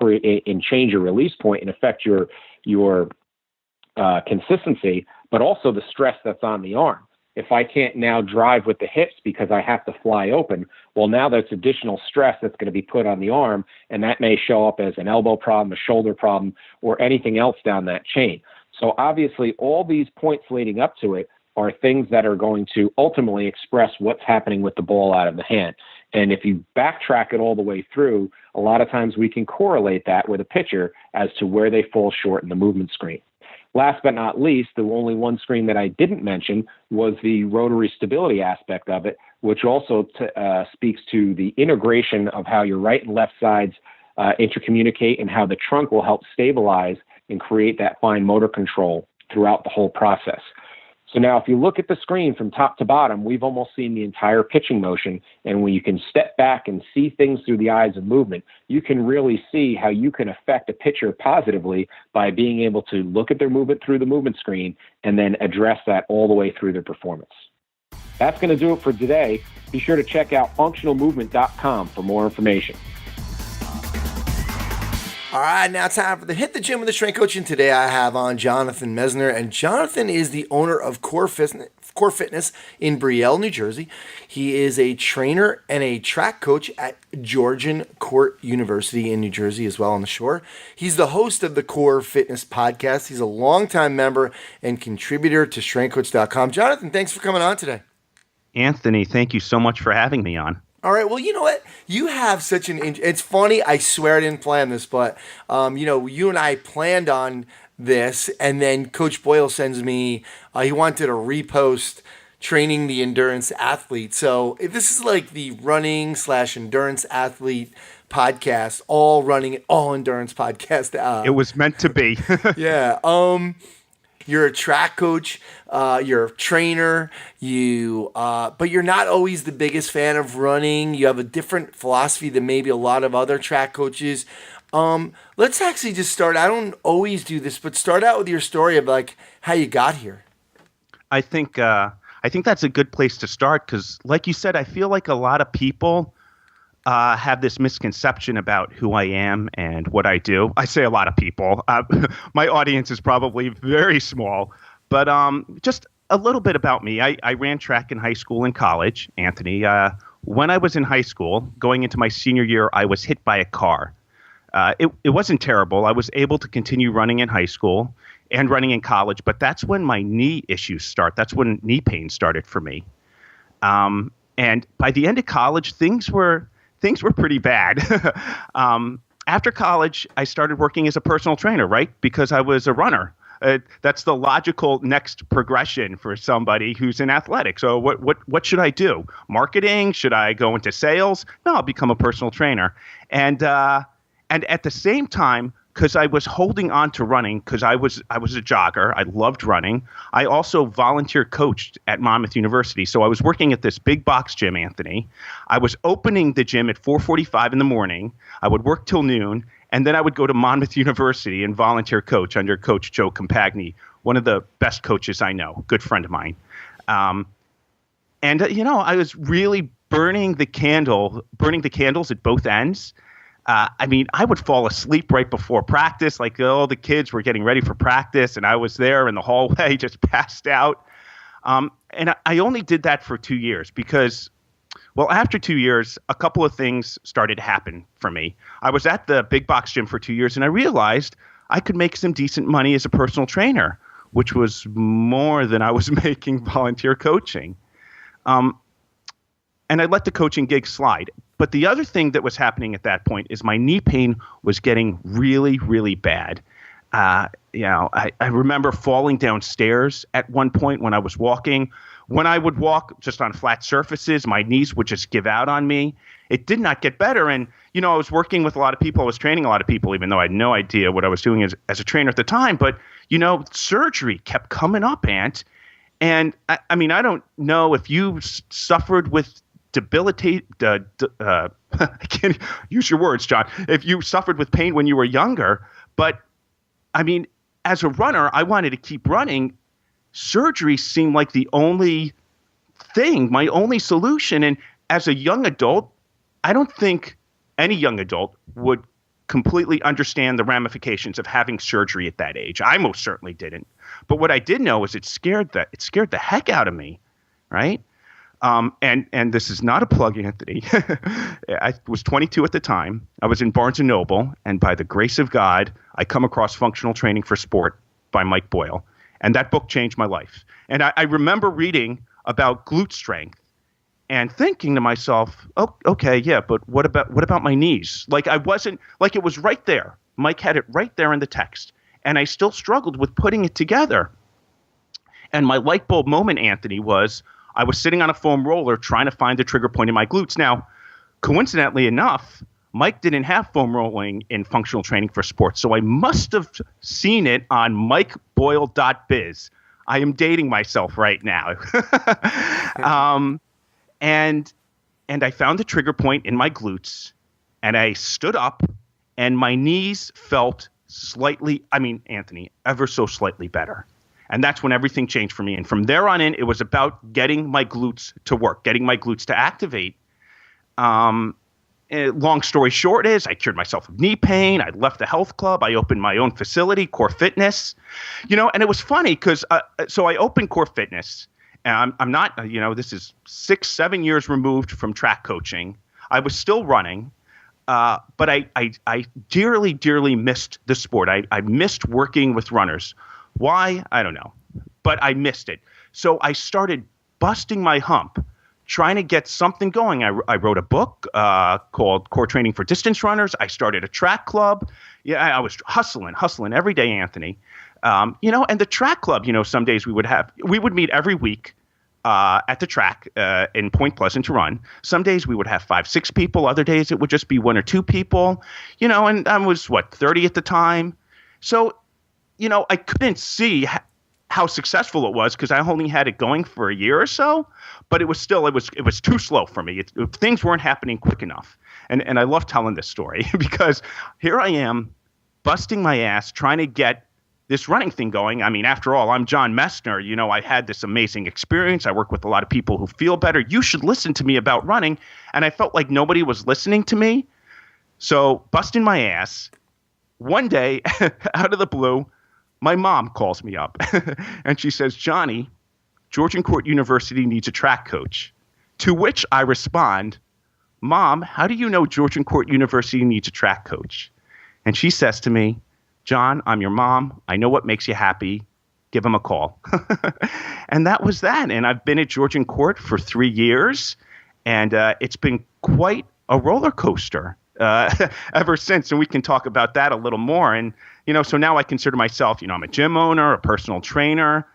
change your release point and affect your consistency, but also the stress that's on the arm. If I can't now drive with the hips because I have to fly open, well, now there's additional stress that's going to be put on the arm, and that may show up as an elbow problem, a shoulder problem, or anything else down that chain. So obviously, all these points leading up to it are things that are going to ultimately express what's happening with the ball out of the hand. And if you backtrack it all the way through, a lot of times we can correlate that with a pitcher as to where they fall short in the movement screen. Last but not least, the only one screen that I didn't mention was the rotary stability aspect of it, which also speaks to the integration of how your right and left sides intercommunicate and how the trunk will help stabilize and create that fine motor control throughout the whole process. So now if you look at the screen from top to bottom, we've almost seen the entire pitching motion. And when you can step back and see things through the eyes of movement, you can really see how you can affect a pitcher positively by being able to look at their movement through the movement screen and then address that all the way through their performance. That's going to do it for today. Be sure to check out functionalmovement.com for more information. All right, now time for the Hit the Gym with the Strength Coach. And today I have on Jonathan Messner. And Jonathan is the owner of Core Fitness in Brielle, New Jersey. He is a trainer and a track coach at Georgian Court University in New Jersey as well on the shore. He's the host of the Core Fitness podcast. He's a longtime member and contributor to StrengthCoach.com. Jonathan, thanks for coming on today. Anthony, thank you so much for having me on. All right. Well, you know what? You have such an. It's funny. I swear I didn't plan this, but you and I planned on this, and then Coach Boyle sends me. He wanted to repost training the endurance athlete. So if this is like the running / endurance athlete podcast, all running, all endurance podcast. It was meant to be. Yeah. You're a track coach, you're a trainer, but you're not always the biggest fan of running. You have a different philosophy than maybe a lot of other track coaches. Let's actually just start. I don't always do this, but start out with your story of like how you got here. I think that's a good place to start because, like you said, I feel like a lot of people have this misconception about who I am and what I do. I say a lot of people. My audience is probably very small, but just a little bit about me. I ran track in high school and college, Anthony. When I was in high school, going into my senior year, I was hit by a car. It wasn't terrible. I was able to continue running in high school and running in college, but that's when my knee issues start. That's when knee pain started for me. And by the end of college, things were pretty bad. After college, I started working as a personal trainer, right? Because I was a runner. That's the logical next progression for somebody who's in athletics. So what should I do? Marketing? Should I go into sales? No, I'll become a personal trainer. And at the same time, because I was holding on to running, because I was a jogger. I loved running. I also volunteer coached at Monmouth University. So I was working at this big box gym, Anthony. I was opening the gym at 4:45 in the morning. I would work till noon, and then I would go to Monmouth University and volunteer coach under Coach Joe Compagni, one of the best coaches I know, good friend of mine. I was really burning the candles at both ends. I would fall asleep right before practice, like all the kids were getting ready for practice, and I was there in the hallway just passed out. And I only did that for 2 years because, well, after 2 years, a couple of things started to happen for me. I was at the big box gym for 2 years, and I realized I could make some decent money as a personal trainer, which was more than I was making volunteer coaching. And I let the coaching gig slide. But the other thing that was happening at that point is my knee pain was getting really, really bad. I remember falling downstairs at one point when I was walking. When I would walk just on flat surfaces, my knees would just give out on me. It did not get better. And, I was working with a lot of people. I was training a lot of people, even though I had no idea what I was doing as a trainer at the time. But, surgery kept coming up, Ant. And, I don't know if you suffered with I can't use your words, John. If you suffered with pain when you were younger, but as a runner, I wanted to keep running. Surgery seemed like the only thing, my only solution. And as a young adult, I don't think any young adult would completely understand the ramifications of having surgery at that age. I most certainly didn't. But what I did know is it scared the heck out of me, right? And this is not a plug, Anthony. I was 22 at the time. I was in Barnes & Noble, and by the grace of God, I come across Functional Training for Sport by Mike Boyle. And that book changed my life. And I remember reading about glute strength and thinking to myself, oh, okay, yeah, but what about my knees? Like it was right there. Mike had it right there in the text. And I still struggled with putting it together. And my light bulb moment, Anthony, was I was sitting on a foam roller trying to find the trigger point in my glutes. Now, coincidentally enough, Mike didn't have foam rolling in Functional Training for Sports, so I must have seen it on mikeboyle.biz. I am dating myself right now. And I found the trigger point in my glutes, and I stood up, and my knees felt slightly, Anthony, ever so slightly better. And that's when everything changed for me. And from there on in, it was about getting my glutes to work, getting my glutes to activate. Long story short is I cured myself of knee pain. I left the health club. I opened my own facility, Core Fitness. And it was funny because so I opened Core Fitness. And I'm not, this is 6-7 years removed from track coaching. I was still running. But I dearly, dearly missed the sport. I missed working with runners. Why? I don't know. But I missed it. So I started busting my hump, trying to get something going. I wrote a book called Core Training for Distance Runners. I started a track club. Yeah, I was hustling every day, Anthony. And the track club, some days we would meet every week at the track in Point Pleasant to run. Some days we would have 5-6 people. Other days it would just be 1 or 2 people, and I was 30 at the time. So, I couldn't see how successful it was because I only had it going for a year or so, but it was too slow for me. Things weren't happening quick enough. And I love telling this story because here I am busting my ass trying to get this running thing going. After all, I'm Jon Messner. I had this amazing experience. I work with a lot of people who feel better. You should listen to me about running. And I felt like nobody was listening to me. So busting my ass, one day out of the blue, my mom calls me up and she says, Johnny, Georgian Court University needs a track coach. To which I respond, Mom, how do you know Georgian Court University needs a track coach? And she says to me, John, I'm your mom. I know what makes you happy. Give him a call. And that was that. And I've been at Georgian Court for 3 years, and it's been quite a roller coaster ever since. And we can talk about that a little more. And, so now I consider myself, I'm a gym owner, a personal trainer,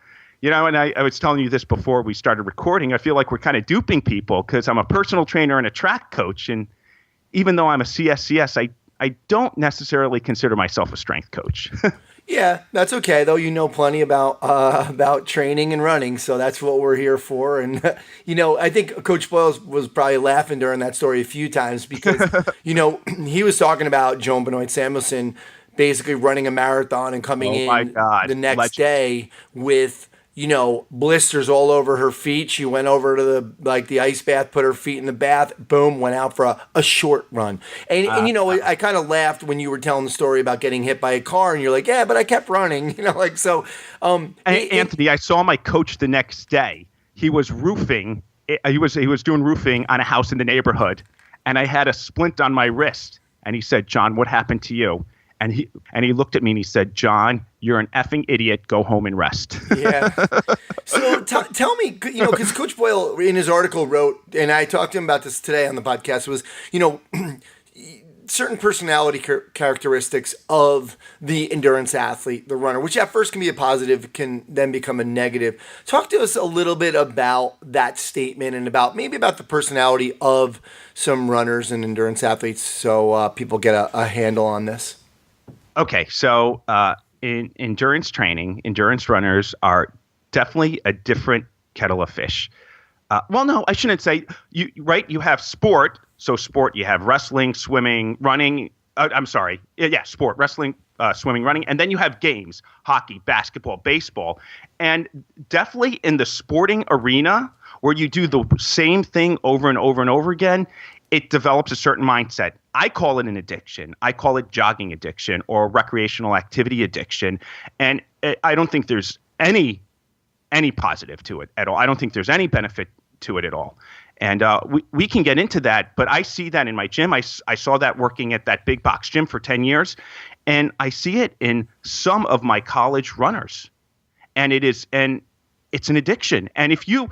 and I was telling you this before we started recording. I feel like we're kind of duping people because I'm a personal trainer and a track coach. And even though I'm a CSCS, I don't necessarily consider myself a strength coach. Yeah, that's okay, though. Plenty about training and running, so that's what we're here for. And, I think Coach Boyle was probably laughing during that story a few times because, he was talking about Joan Benoit Samuelson basically running a marathon and coming the next day with blisters all over her feet. She went over to the ice bath, put her feet in the bath, boom, went out for a short run. And I kind of laughed when you were telling the story about getting hit by a car, and you're like, yeah, but I kept running, so. Anthony, I saw my coach the next day. He was roofing. He was doing roofing on a house in the neighborhood, and I had a splint on my wrist. And he said, John, what happened to you? And he looked at me and he said, John, you're an effing idiot. Go home and rest. Yeah. So tell me, because Coach Boyle in his article wrote, and I talked to him about this today on the podcast, was, certain personality characteristics of the endurance athlete, the runner, which at first can be a positive, can then become a negative. Talk to us a little bit about that statement and about the personality of some runners and endurance athletes, so people get a handle on this. Okay, so in endurance training, endurance runners are definitely a different kettle of fish. Well, no, I shouldn't say you have sport. So sport, you have wrestling, swimming, running. Sport, wrestling, swimming, running. And then you have games, hockey, basketball, baseball. And definitely in the sporting arena where you do the same thing over and over and over again, it develops a certain mindset. I call it an addiction. I call it jogging addiction or recreational activity addiction. And I don't think there's any positive to it at all. I don't think there's any benefit to it at all. And we can get into that, but I see that in my gym. I saw that working at that big box gym for 10 years, and I see it in some of my college runners. And it's an addiction. And if you're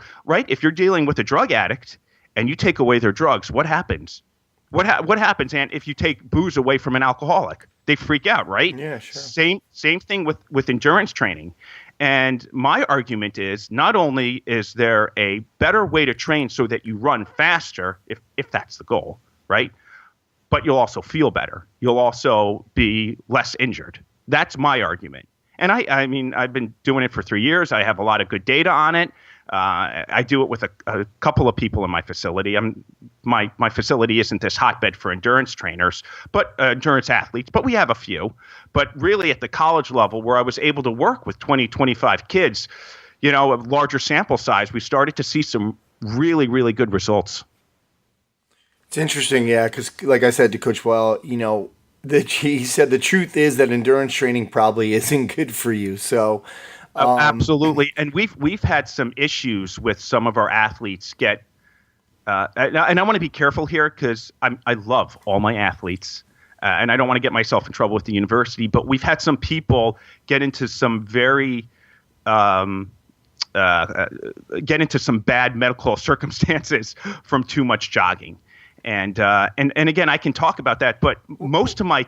dealing with a drug addict and you take away their drugs, what happens? What happens, and if you take booze away from an alcoholic? They freak out, right? Yeah, sure. Same thing with endurance training. And my argument is not only is there a better way to train so that you run faster, if that's the goal, right? But you'll also feel better. You'll also be less injured. That's my argument. And I mean, I've been doing it for 3 years. I have a lot of good data on it. I do it with a couple of people in my facility. My facility isn't this hotbed for endurance trainers, but endurance athletes, but we have a few. But really at the college level where I was able to work with 20, 25 kids, a larger sample size, we started to see some really, really good results. It's interesting, yeah, because like I said to Coach Boyle, he said the truth is that endurance training probably isn't good for you. So absolutely, and we've had some issues with some of our athletes get. And I want to be careful here because I love all my athletes, and I don't want to get myself in trouble with the university. But we've had some people get into some very bad medical circumstances from too much jogging. And again, I can talk about that, but most of my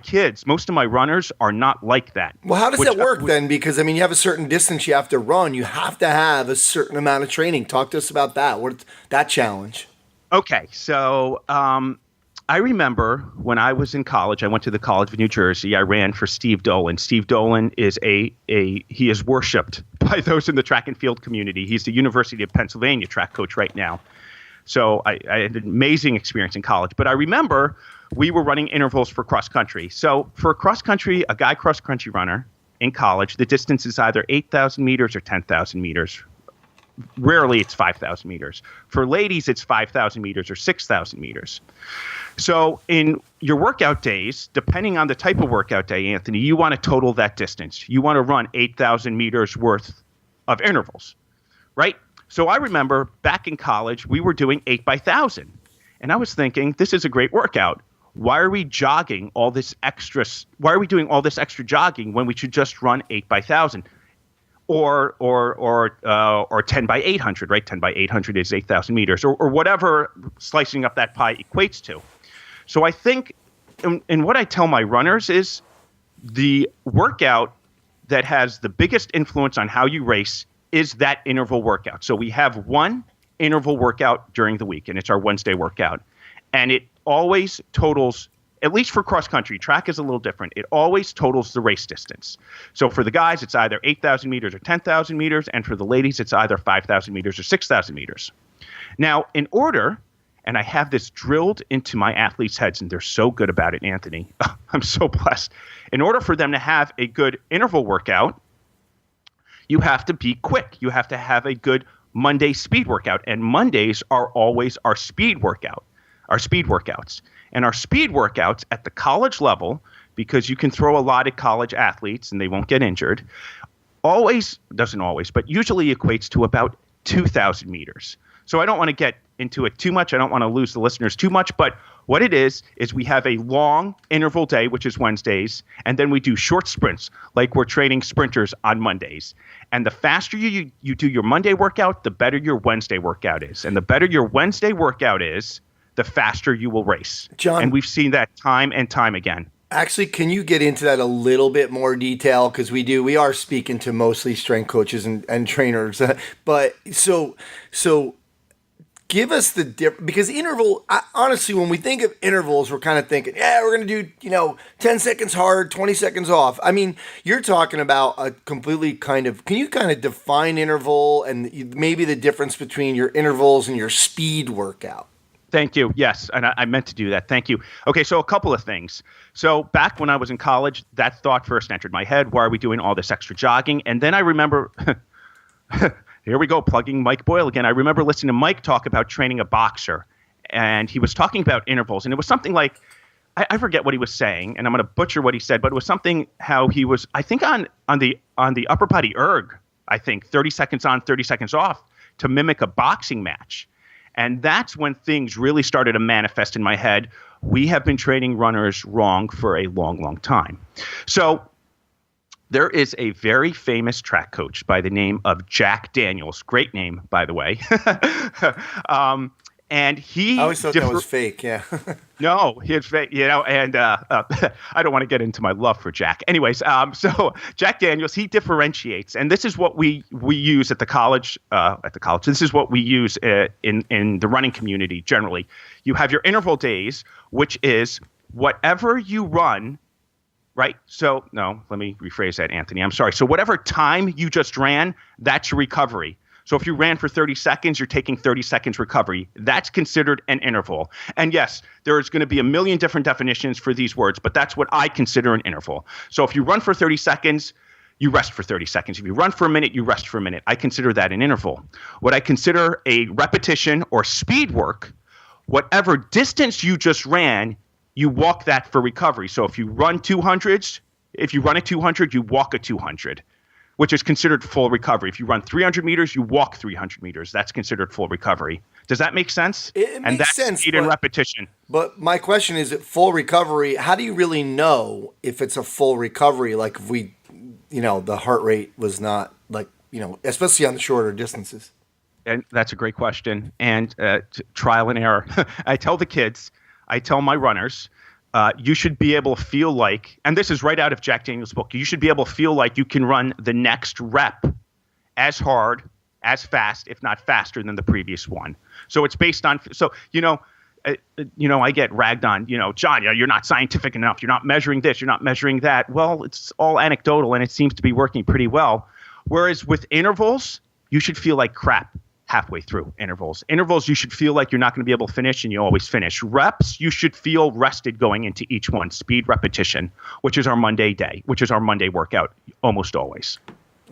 runners are not like that. Well, how does that work then? Because, you have a certain distance you have to run. You have to have a certain amount of training. Talk to us about that. What's that challenge? Okay, so I remember when I was in college, I went to the College of New Jersey. I ran for Steve Dolan. Steve Dolan is he is worshipped by those in the track and field community. He's the University of Pennsylvania track coach right now. So I had an amazing experience in college. But I remember we were running intervals for cross country. So for cross country, a guy cross country runner in college, the distance is either 8,000 meters or 10,000 meters. Rarely it's 5,000 meters. For ladies, it's 5,000 meters or 6,000 meters. So in your workout days, depending on the type of workout day, Anthony, you want to total that distance. You want to run 8,000 meters worth of intervals, right? So I remember back in college, we were doing 8 by 1,000. And I was thinking, this is a great workout. Why are we jogging all this extra? Why are we doing all this extra jogging when we should just run 8 by 1,000? Or 10 by 800, right? 10 by 800 is 8,000 meters or whatever slicing up that pie equates to. So I think, and what I tell my runners is the workout that has the biggest influence on how you race is that interval workout. So we have one interval workout during the week, and it's our Wednesday workout. And it always totals, at least for cross country, track is a little different. It always totals the race distance. So for the guys, it's either 8,000 meters or 10,000 meters. And for the ladies, it's either 5,000 meters or 6,000 meters. Now, in order, and I have this drilled into my athletes' heads, and they're so good about it, Anthony. I'm so blessed. In order for them to have a good interval workout, you have to be quick. You have to have a good Monday speed workout. And Mondays are always our speed workout, our speed workouts. And our speed workouts at the college level, because you can throw a lot at college athletes and they won't get injured, doesn't always, but usually equates to about 2,000 meters. So I don't want to get into it too much. I don't want to lose the listeners too much. But what it is we have a long interval day, which is Wednesdays, and then we do short sprints, like we're training sprinters on Mondays. And the faster you do your Monday workout, the better your Wednesday workout is. And the better your Wednesday workout is, the faster you will race. John, and we've seen that time and time again. Actually, can you get into that a little bit more detail? Because we are speaking to mostly strength coaches and trainers. But so give us the difference, because honestly, when we think of intervals, we're kind of thinking, yeah, we're going to do, 10 seconds hard, 20 seconds off. I mean, you're talking about a completely can you kind of define interval and maybe the difference between your intervals and your speed workout? Thank you. Yes, and I meant to do that. Thank you. Okay, so a couple of things. So back when I was in college, that thought first entered my head. Why are we doing all this extra jogging? And then I remember, here we go, plugging Mike Boyle again. I remember listening to Mike talk about training a boxer, and he was talking about intervals, and it was something like, I forget what he was saying, and I'm going to butcher what he said, but it was something how he was, I think on the upper body erg, I think 30 seconds on, 30 seconds off to mimic a boxing match. And that's when things really started to manifest in my head. We have been training runners wrong for a long, long time. So there is a very famous track coach by the name of Jack Daniels. Great name, by the way. And he... I always thought that was fake, yeah. No, it's fake, and I don't want to get into my love for Jack. Anyways, so Jack Daniels, he differentiates, and this is what we use at the college. This is what we use in the running community generally. You have your interval days, which is whatever you run, right? So, no, let me rephrase that, Anthony. I'm sorry. So whatever time you just ran, that's your recovery. So if you ran for 30 seconds, you're taking 30 seconds recovery. That's considered an interval. And yes, there's going to be a million different definitions for these words, but that's what I consider an interval. So if you run for 30 seconds, you rest for 30 seconds. If you run for a minute, you rest for a minute. I consider that an interval. What I consider a repetition or speed work, whatever distance you just ran, you walk that for recovery. So if you run 200s, if you run a 200, you walk a 200. Which is considered full recovery. If you run 300 meters, you walk 300 meters. That's considered full recovery. Does that make sense? It makes sense. Speed and repetition. But my question is, full recovery, how do you really know if it's a full recovery? Like if we, the heart rate was not like, especially on the shorter distances. And that's a great question. And trial and error. I tell my runners, you should be able to feel like, and this is right out of Jack Daniels' book, you should be able to feel like you can run the next rep as hard, as fast, if not faster than the previous one. So it's based on, I get ragged on, John, you're not scientific enough. You're not measuring this. You're not measuring that. Well, it's all anecdotal and it seems to be working pretty well. Whereas with intervals, you should feel like crap halfway through intervals. Intervals, you should feel like you're not going to be able to finish, and you always finish. Reps, you should feel rested going into each one. Speed repetition, which is our Monday workout, almost always.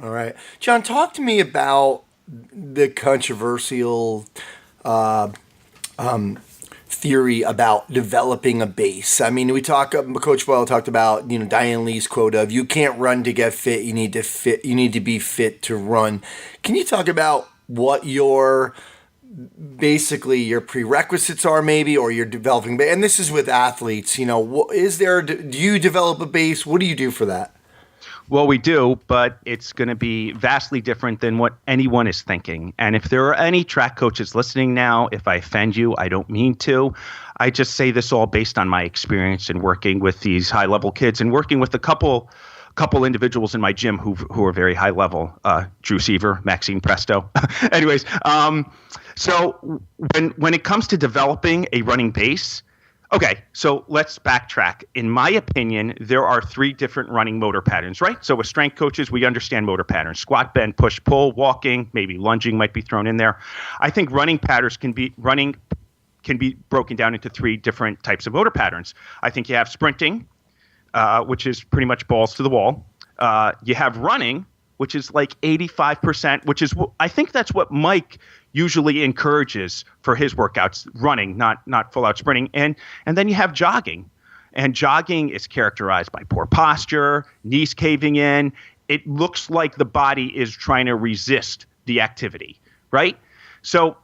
All right. John, talk to me about the controversial theory about developing a base. I mean, Coach Boyle talked about, Diane Lee's quote of, you can't run to get fit, you need to be fit to run. Can you talk about what your prerequisites are maybe, or you're developing, and this is with athletes, do you develop a base? What do you do for that? Well, we do, but it's going to be vastly different than what anyone is thinking. And if there are any track coaches listening now, if I offend you, I don't mean to. I just say this all based on my experience in working with these high level kids and working with a couple individuals in my gym who are very high level, Drew Seaver, Maxine Presto. Anyways, so when it comes to developing a running base, okay, so let's backtrack. In my opinion, there are 3 different running motor patterns, right? So with strength coaches, we understand motor patterns: squat, bend, push, pull, walking, maybe lunging might be thrown in there. I think running patterns can be broken down into 3 different types of motor patterns. I think you have sprinting, which is pretty much balls to the wall. You have running, which is like 85%, which is, I think that's what Mike usually encourages for his workouts, running, not full out sprinting. And then you have jogging. And jogging is characterized by poor posture, knees caving in. It looks like the body is trying to resist the activity, right? So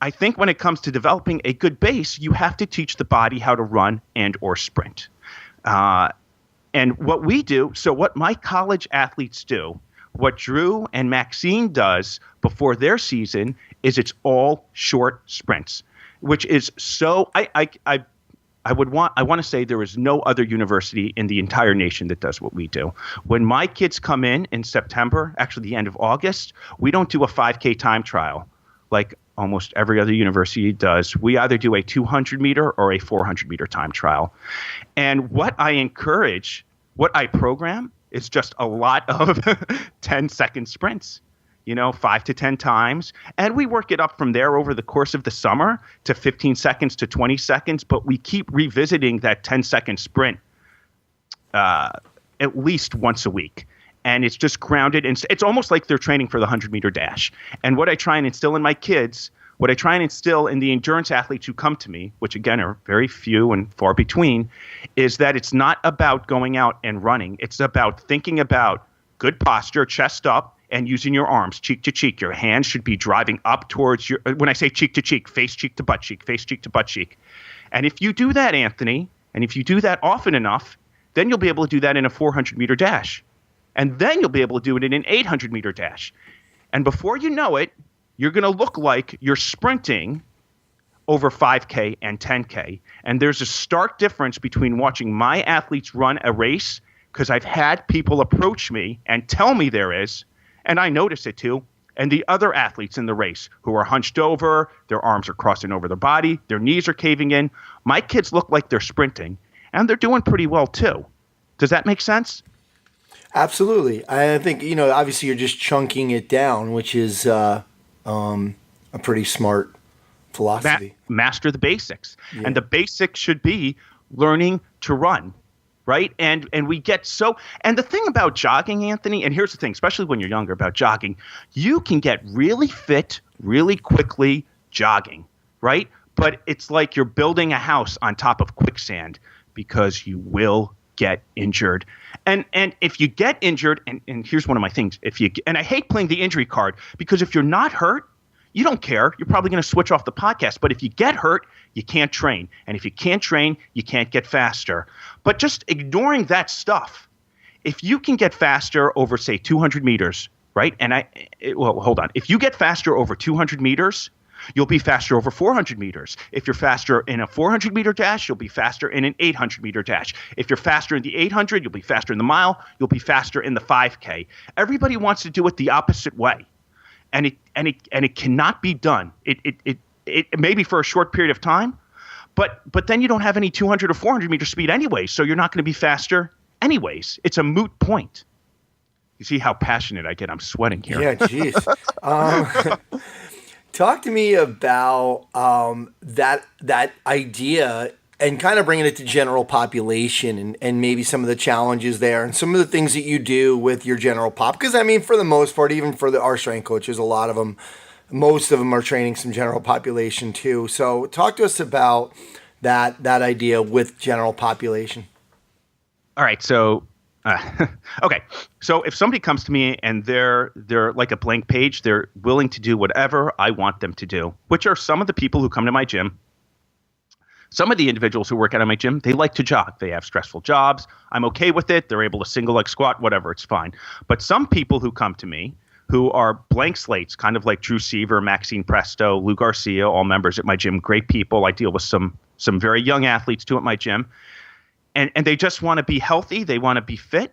I think when it comes to developing a good base, you have to teach the body how to run and or sprint. And what we do, so what my college athletes do, what Drew and Maxine does before their season is it's all short sprints. which is so I want to say there is no other university in the entire nation that does what we do. When my kids come in September, actually the end of August, we don't do a 5K time trial like almost every other university does. We either do a 200 meter or a 400 meter time trial. And what I program is just a lot of 10-second sprints. 5 to 10 times. And we work it up from there over the course of the summer to 15 seconds to 20 seconds. But we keep revisiting that 10-second sprint at least once a week. And it's just grounded. And it's almost like they're training for the 100-meter dash. And what I try and instill in my kids, what I try and instill in the endurance athletes who come to me, which again are very few and far between, is that it's not about going out and running. It's about thinking about good posture, chest up, and using your arms cheek to cheek. Your hands should be driving up towards your, when I say cheek to cheek, face cheek to butt cheek, face cheek to butt cheek. And if you do that, Anthony, and if you do that often enough, then you'll be able to do that in a 400-meter dash. And then you'll be able to do it in an 800-meter dash. And before you know it, you're going to look like you're sprinting over 5K and 10K. And there's a stark difference between watching my athletes run a race, because I've had people approach me and tell me there is, and I notice it too, and the other athletes in the race who are hunched over, their arms are crossing over their body, their knees are caving in. My kids look like they're sprinting, and they're doing pretty well too. Does that make sense? Absolutely. I think, obviously you're just chunking it down, which is a pretty smart philosophy. Master the basics. Yeah. And the basics should be learning to run. Right. And we get so, and the thing about jogging, Anthony, and here's the thing, especially when you're younger about jogging, you can get really fit really quickly jogging. Right. But it's like you're building a house on top of quicksand, because you will get injured. And if you get injured, and here's one of my things, and I hate playing the injury card, because if you're not hurt, you don't care. You're probably going to switch off the podcast. But if you get hurt, you can't train. And if you can't train, you can't get faster. But just ignoring that stuff, if you can get faster over, say, 200 meters, right? Hold on. If you get faster over 200 meters, you'll be faster over 400 meters. If you're faster in a 400-meter dash, you'll be faster in an 800-meter dash. If you're faster in the 800, you'll be faster in the mile. You'll be faster in the 5K. Everybody wants to do it the opposite way. And it cannot be done. It may be for a short period of time, but then you don't have any 200 or 400 meter speed anyway, so you're not going to be faster anyways. It's a moot point. You see how passionate I get? I'm sweating here. Yeah, geez. Talk to me about that idea and kind of bringing it to general population and maybe some of the challenges there and some of the things that you do with your general pop. Because, for the most part, even for our strength coaches, a lot of them, most of them are training some general population too. So talk to us about that idea with general population. All right. So, okay. So if somebody comes to me and they're like a blank page, they're willing to do whatever I want them to do, which are some of the people who come to my gym. Some of the individuals who work out of my gym, they like to jog. They have stressful jobs. I'm okay with it. They're able to single leg squat, whatever. It's fine. But some people who come to me who are blank slates, kind of like Drew Seaver, Maxine Presto, Lou Garcia, all members at my gym, great people. I deal with some very young athletes too at my gym. And they just want to be healthy. They want to be fit.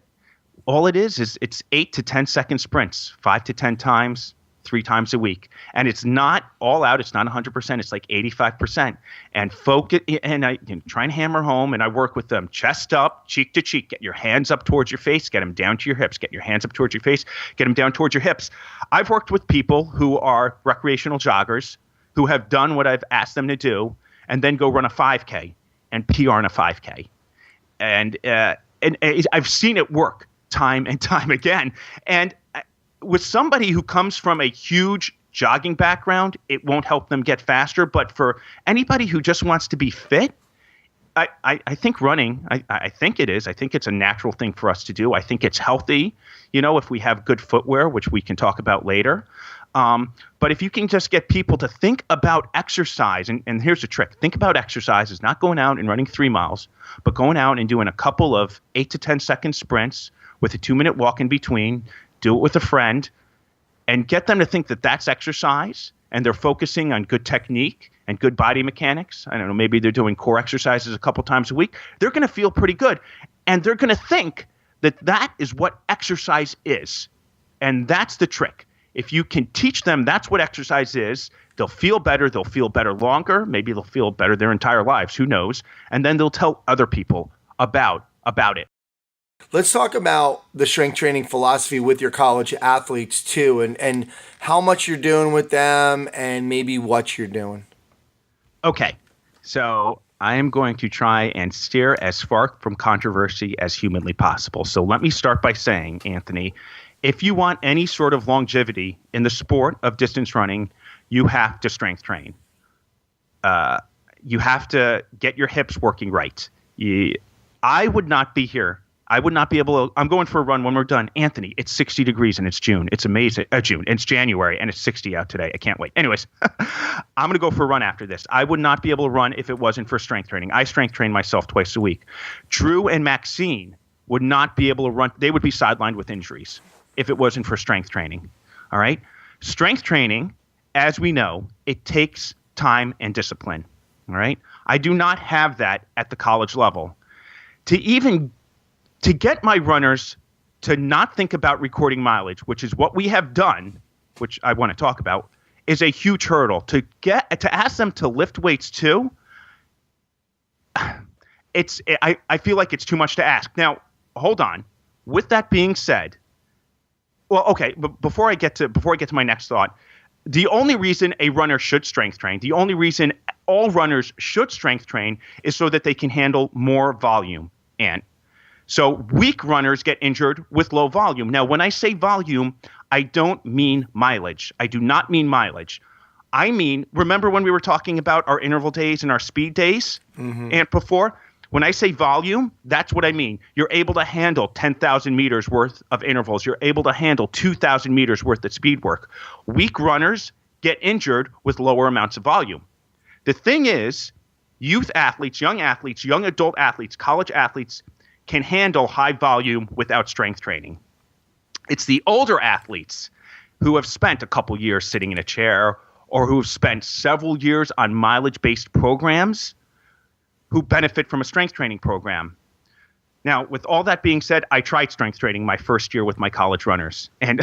All it is it's 8 to 10 second sprints, 5 to 10 times, 3 times a week. And it's not all out. It's not 100%. It's like 85%. And focus. And I try and hammer home, and I work with them chest up, cheek to cheek. Get your hands up towards your face. Get them down to your hips. Get your hands up towards your face. Get them down towards your hips. I've worked with people who are recreational joggers who have done what I've asked them to do and then go run a 5K and PR in a 5K. And I've seen it work time and time again. And with somebody who comes from a huge jogging background, it won't help them get faster. But for anybody who just wants to be fit, I think running, I think it is. I think it's a natural thing for us to do. I think it's healthy, if we have good footwear, which we can talk about later. But if you can just get people to think about exercise, and here's the trick. Think about exercise is not going out and running 3 miles, but going out and doing a couple of 8 to 10 second sprints with a 2-minute walk in between. Do it with a friend and get them to think that that's exercise, and they're focusing on good technique and good body mechanics, I don't know, maybe they're doing core exercises a couple times a week, they're going to feel pretty good. And they're going to think that that is what exercise is. And that's the trick. If you can teach them that's what exercise is, they'll feel better longer, maybe they'll feel better their entire lives, who knows, and then they'll tell other people about it. Let's talk about the strength training philosophy with your college athletes too, and how much you're doing with them and maybe what you're doing. Okay, so I am going to try and steer as far from controversy as humanly possible. So let me start by saying, Anthony, if you want any sort of longevity in the sport of distance running, you have to strength train. You have to get your hips working right. I would not be here. I would not be able to. I'm going for a run when we're done. Anthony, it's 60 degrees and it's June. It's amazing. June. It's January and it's 60 out today. I can't wait. Anyways, I'm going to go for a run after this. I would not be able to run if it wasn't for strength training. I strength train myself twice a week. Drew and Maxine would not be able to run. They would be sidelined with injuries if it wasn't for strength training. All right. Strength training, as we know, it takes time and discipline. All right. I do not have that at the college level. To get my runners to not think about recording mileage, which is what we have done, which I want to talk about, is a huge hurdle. To ask them to lift weights too, I feel like it's too much to ask. Now, hold on. With that being said, well, okay, but before I get to my next thought, the only reason a runner should strength train, the only reason all runners should strength train is so that they can handle more volume. And so weak runners get injured with low volume. Now, when I say volume, I don't mean mileage. I do not mean mileage. I mean, remember when we were talking about our interval days and our speed days? Mm-hmm. And before? When I say volume, that's what I mean. You're able to handle 10,000 meters worth of intervals. You're able to handle 2,000 meters worth of speed work. Weak runners get injured with lower amounts of volume. The thing is, youth athletes, young adult athletes, college athletes can handle high volume without strength training. It's the older athletes who have spent a couple years sitting in a chair or who have spent several years on mileage-based programs who benefit from a strength training program. Now, with all that being said, I tried strength training my first year with my college runners. And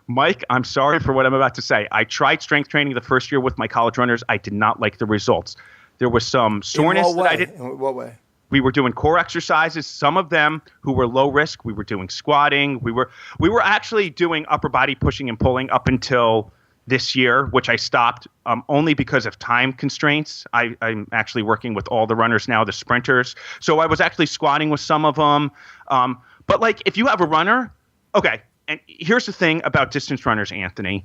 Mike, I'm sorry for what I'm about to say. I tried strength training the first year with my college runners. I did not like the results. There was some soreness that I didn't. In what way? We were doing core exercises, some of them who were low risk. We were doing squatting. We were actually doing upper body pushing and pulling up until this year, which I stopped only because of time constraints. I'm actually working with all the runners now, the sprinters. So I was actually squatting with some of them. But like if you have a runner, okay, and here's the thing about distance runners, Anthony.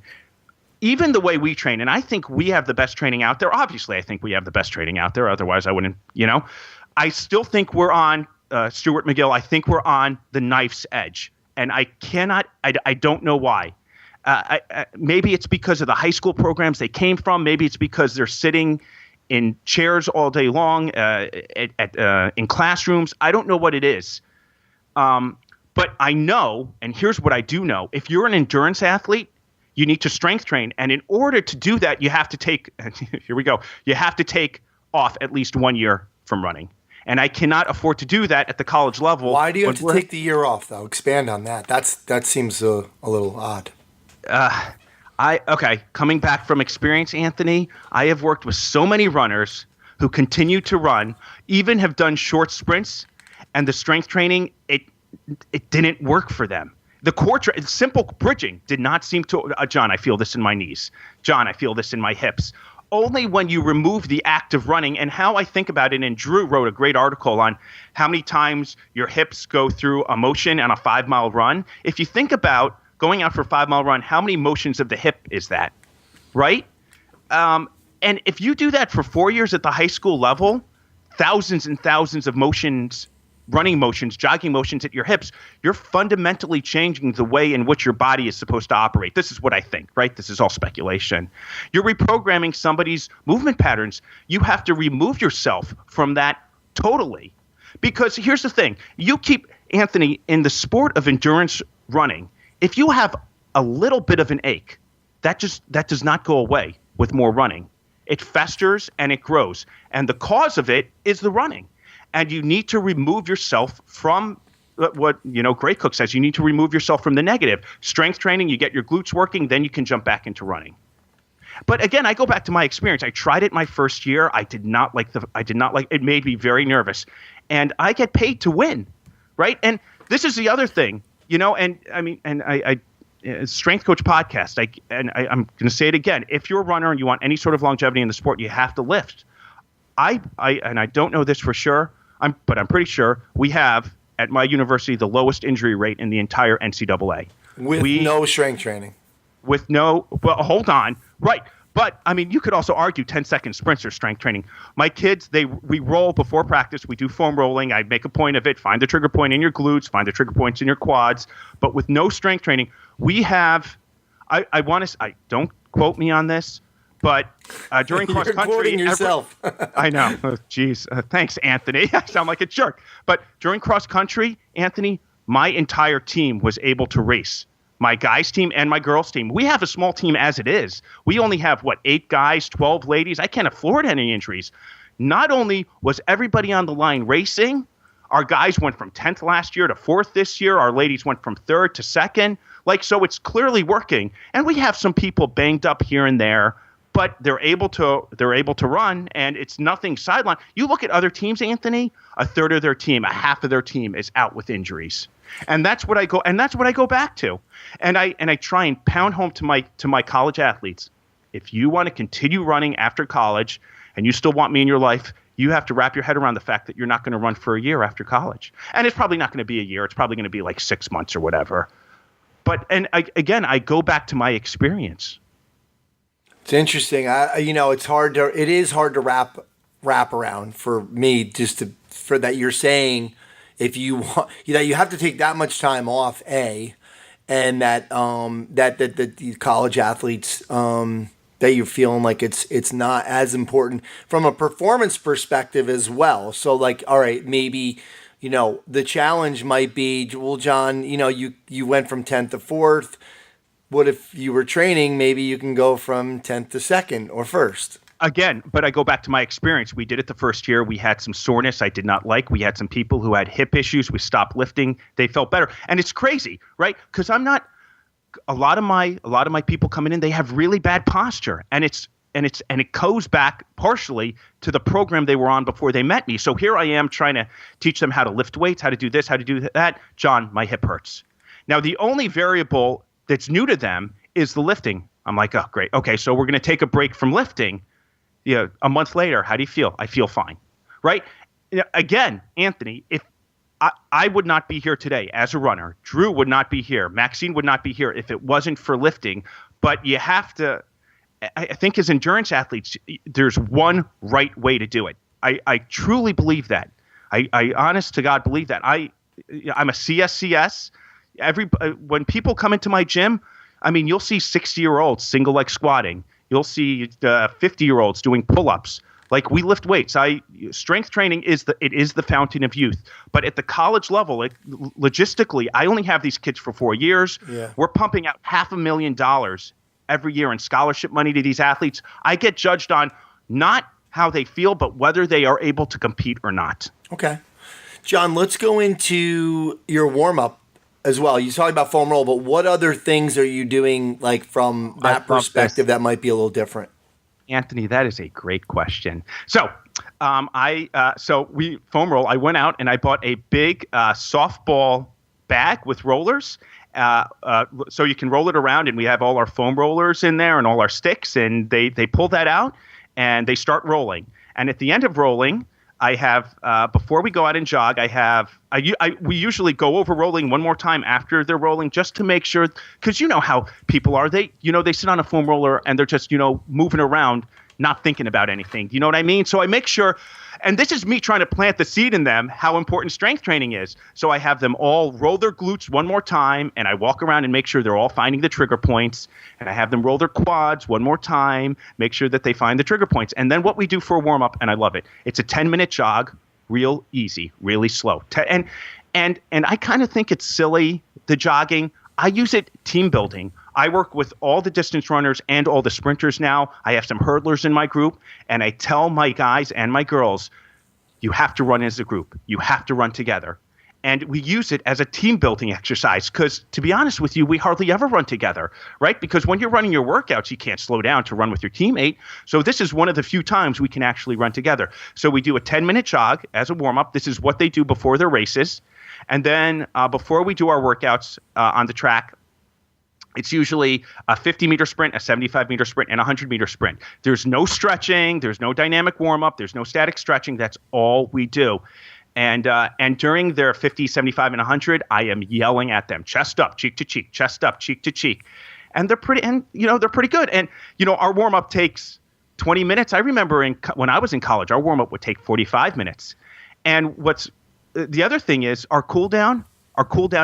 Even the way we train, and I think we have the best training out there. Obviously, I think we have the best training out there. Otherwise, I wouldn't, I still think we're on Stuart McGill. I think we're on the knife's edge. And I don't know why. Maybe it's because of the high school programs they came from. Maybe it's because they're sitting in chairs all day long in classrooms. I don't know what it is. But I know, and here's what I do know. If you're an endurance athlete, you need to strength train. And in order to do that, you have to take – here we go. You have to take off at least 1 year from running. And I cannot afford to do that at the college level. Why do you have to take the year off, though? Expand on that. That seems a little odd. Coming back from experience, Anthony, I have worked with so many runners who continue to run, even have done short sprints, and the strength training, it didn't work for them. The core simple bridging did not seem to John, I feel this in my knees. John, I feel this in my hips. Only when you remove the act of running, and how I think about it, and Drew wrote a great article on how many times your hips go through a motion on a 5-mile run. If you think about going out for a 5-mile run, how many motions of the hip is that, right? And if you do that for 4 years at the high school level, thousands and thousands of motions, running motions, jogging motions at your hips, you're fundamentally changing the way in which your body is supposed to operate. This is what I think, right? This is all speculation. You're reprogramming somebody's movement patterns. You have to remove yourself from that totally. Because here's the thing. You keep, Anthony, in the sport of endurance running, if you have a little bit of an ache, that does not go away with more running. It festers and it grows. And the cause of it is the running. And you need to remove yourself from what, Gray Cook says. You need to remove yourself from the negative. Strength training, you get your glutes working, then you can jump back into running. But again, I go back to my experience. I tried it my first year. I did not like it made me very nervous. And I get paid to win, right? And this is the other thing, I Strength Coach Podcast. I'm going to say it again. If you're a runner and you want any sort of longevity in the sport, you have to lift. I don't know this for sure, but I'm pretty sure we have at my university the lowest injury rate in the entire NCAA. With no strength training. Well, hold on. Right. But, you could also argue 10-second sprints are strength training. My kids, we roll before practice. We do foam rolling. I make a point of it. Find the trigger point in your glutes. Find the trigger points in your quads. But with no strength training, we have – don't quote me on this, but during cross-country – You're quoting yourself. I know. Oh, geez. Thanks, Anthony. I sound like a jerk. But during cross-country, Anthony, my entire team was able to race. My guys team and my girls team. We have a small team as it is. We only have, 8 guys, 12 ladies. I can't afford any injuries. Not only was everybody on the line racing, our guys went from 10th last year to 4th this year. Our ladies went from 3rd to 2nd. So it's clearly working. And we have some people banged up here and there, but they're able to run, and it's nothing sideline. You look at other teams, Anthony, a third of their team, a half of their team is out with injuries. And that's what I go back to. And I try and pound home to my college athletes. If you want to continue running after college and you still want me in your life, you have to wrap your head around the fact that you're not going to run for a year after college. And it's probably not going to be a year. It's probably going to be 6 months or whatever. But I go back to my experience. It's interesting. It is hard to wrap around for me for that you're saying if you want that you have to take that much time off, and that the college athletes that you're feeling like it's not as important from a performance perspective as well. So all right, maybe the challenge might be, well, John, you went from 10th to 4th. What if you were training? Maybe you can go from 10th to 2nd or 1st. Again, but I go back to my experience. We did it the first year. We had some soreness I did not like. We had some people who had hip issues. We stopped lifting. They felt better. And it's crazy, right? Because I'm not a lot of my people coming in, they have really bad posture. And it goes back partially to the program they were on before they met me. So here I am trying to teach them how to lift weights, how to do this, how to do that. John, my hip hurts. Now, the only variable that's new to them is the lifting. I'm like, oh, great. Okay, so we're going to take a break from lifting. A month later, how do you feel? I feel fine, right? Again, Anthony, if I would not be here today as a runner, Drew would not be here, Maxine would not be here if it wasn't for lifting. But you have to, I think as endurance athletes, there's one right way to do it. I truly believe that. I honest to God believe that. I'm a CSCS. When people come into my gym, you'll see 60-year-olds single leg squatting. You'll see 50-year-olds doing pull-ups. We lift weights. Strength training is the fountain of youth. But at the college level, logistically, I only have these kids for 4 years. Yeah. We're pumping out $500,000 every year in scholarship money to these athletes. I get judged on not how they feel, but whether they are able to compete or not. Okay. John, let's go into your warm-up as well. You talked about foam roll, but what other things are you doing from that perspective that might be a little different? Anthony, that is a great question. So we foam roll. I went out and I bought a big softball bag with rollers. So you can roll it around, and we have all our foam rollers in there and all our sticks, and they pull that out and they start rolling. And at the end of rolling, I have before we go out and jog, we usually go over rolling one more time after they're rolling, just to make sure, because you know how people are. They sit on a foam roller and they're just moving around, not thinking about anything. You know what I mean? So I make sure, and this is me trying to plant the seed in them how important strength training is. So I have them all roll their glutes one more time, and I walk around and make sure they're all finding the trigger points, and I have them roll their quads one more time, make sure that they find the trigger points. And then what we do for a warm-up, and I love it, it's a 10-minute jog, real easy, really slow. And I kind of think it's silly, the jogging. I use it team building. I work with all the distance runners and all the sprinters now. I have some hurdlers in my group, and I tell my guys and my girls, you have to run as a group. You have to run together. And we use it as a team building exercise because, to be honest with you, we hardly ever run together, right? Because when you're running your workouts, you can't slow down to run with your teammate. So this is one of the few times we can actually run together. So we do a 10-minute jog as a warm-up. This is what they do before their races. And then before we do our workouts on the track, it's usually a 50-meter sprint, a 75-meter sprint, and a 100-meter sprint. There's no stretching. There's no dynamic warm-up. There's no static stretching. That's all we do. And during their 50, 75, and 100, I am yelling at them, chest up, cheek to cheek, chest up, cheek to cheek. And they're pretty good. And, our warm-up takes 20 minutes. I remember when I was in college, our warm-up would take 45 minutes. And the other thing is our cool down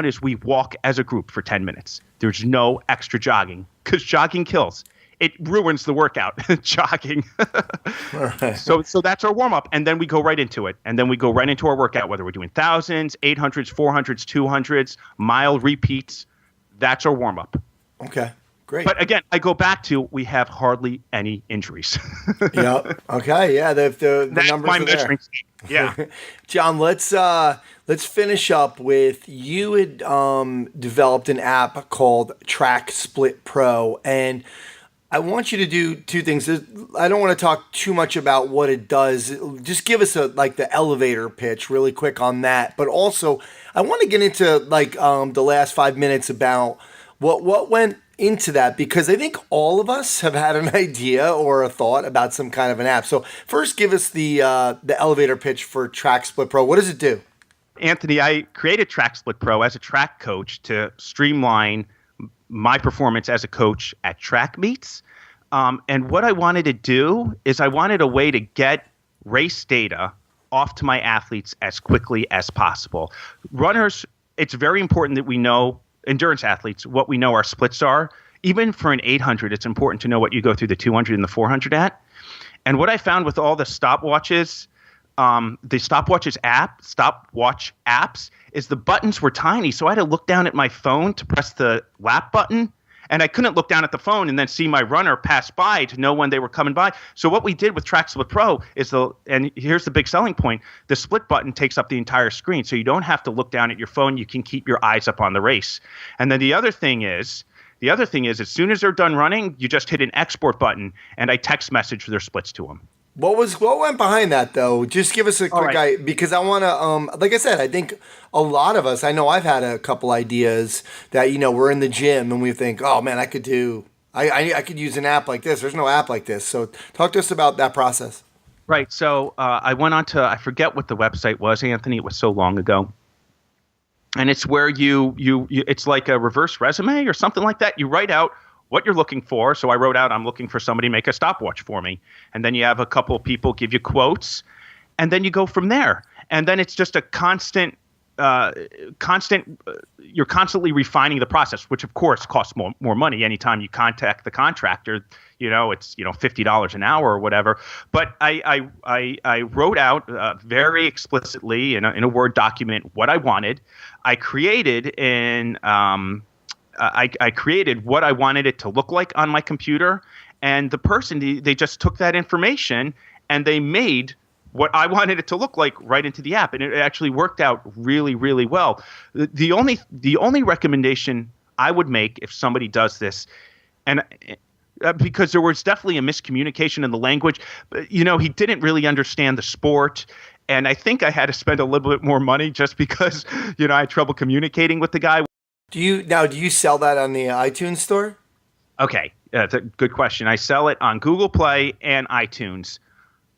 is we walk as a group for 10 minutes. There's no extra jogging because jogging kills. It ruins the workout, jogging. Right. So that's our warm-up, and then we go right into it. And then we go right into our workout, whether we're doing 1000s, 800s, 400s, 200s, mile repeats. That's our warm-up. Okay, great. But again, I go back to we have hardly any injuries. Yep. Okay, yeah, the That's numbers my are there. measuring stick. Yeah. John, let's finish up with you had developed an app called Track Split Pro, and I want you to do two things. I don't want to talk too much about what it does. Just give us the elevator pitch really quick on that. But also, I want to get into the last 5 minutes about what went into that, because I think all of us have had an idea or a thought about some kind of an app. So first, give us the elevator pitch for Track Split Pro. What does it do? Anthony, I created Track Split Pro as a track coach to streamline my performance as a coach at track meets. And what I wanted to do is I wanted a way to get race data off to my athletes as quickly as possible. Runners, it's very important that we know, endurance athletes, what we know our splits are. Even for an 800, it's important to know what you go through the 200 and the 400 at. And what I found with all the stopwatch apps is the buttons were tiny. So I had to look down at my phone to press the lap button, and I couldn't look down at the phone and then see my runner pass by to know when they were coming by. So what we did with Track Split Pro is and here's the big selling point, the split button takes up the entire screen. So you don't have to look down at your phone. You can keep your eyes up on the race. And then the other thing is, as soon as they're done running, you just hit an export button, and I text message their splits to them. What went behind that, though? Just give us a quick idea, because I want to, like I said, I think a lot of us, I know I've had a couple ideas that, we're in the gym and we think, oh man, I could use an app like this. There's no app like this. So talk to us about that process. Right. So I went on to, I forget what the website was, Anthony. It was so long ago. And it's where you it's like a reverse resume or something like that. You write out what you're looking for. So I wrote out, I'm looking for somebody to make a stopwatch for me. And then you have a couple of people give you quotes, and then you go from there. And then it's just a constant, you're constantly refining the process, which of course costs more money. Anytime you contact the contractor, it's, $50 an hour or whatever. But I wrote out very explicitly in a Word document what I wanted. I created I created what I wanted it to look like on my computer, and the person, they just took that information and they made what I wanted it to look like right into the app, and it actually worked out really, really well. The only recommendation I would make if somebody does this, and because there was definitely a miscommunication in the language, he didn't really understand the sport. And I think I had to spend a little bit more money just because, I had trouble communicating with the guy. Do you sell that on the iTunes store? Okay, that's a good question. I sell it on Google Play and iTunes.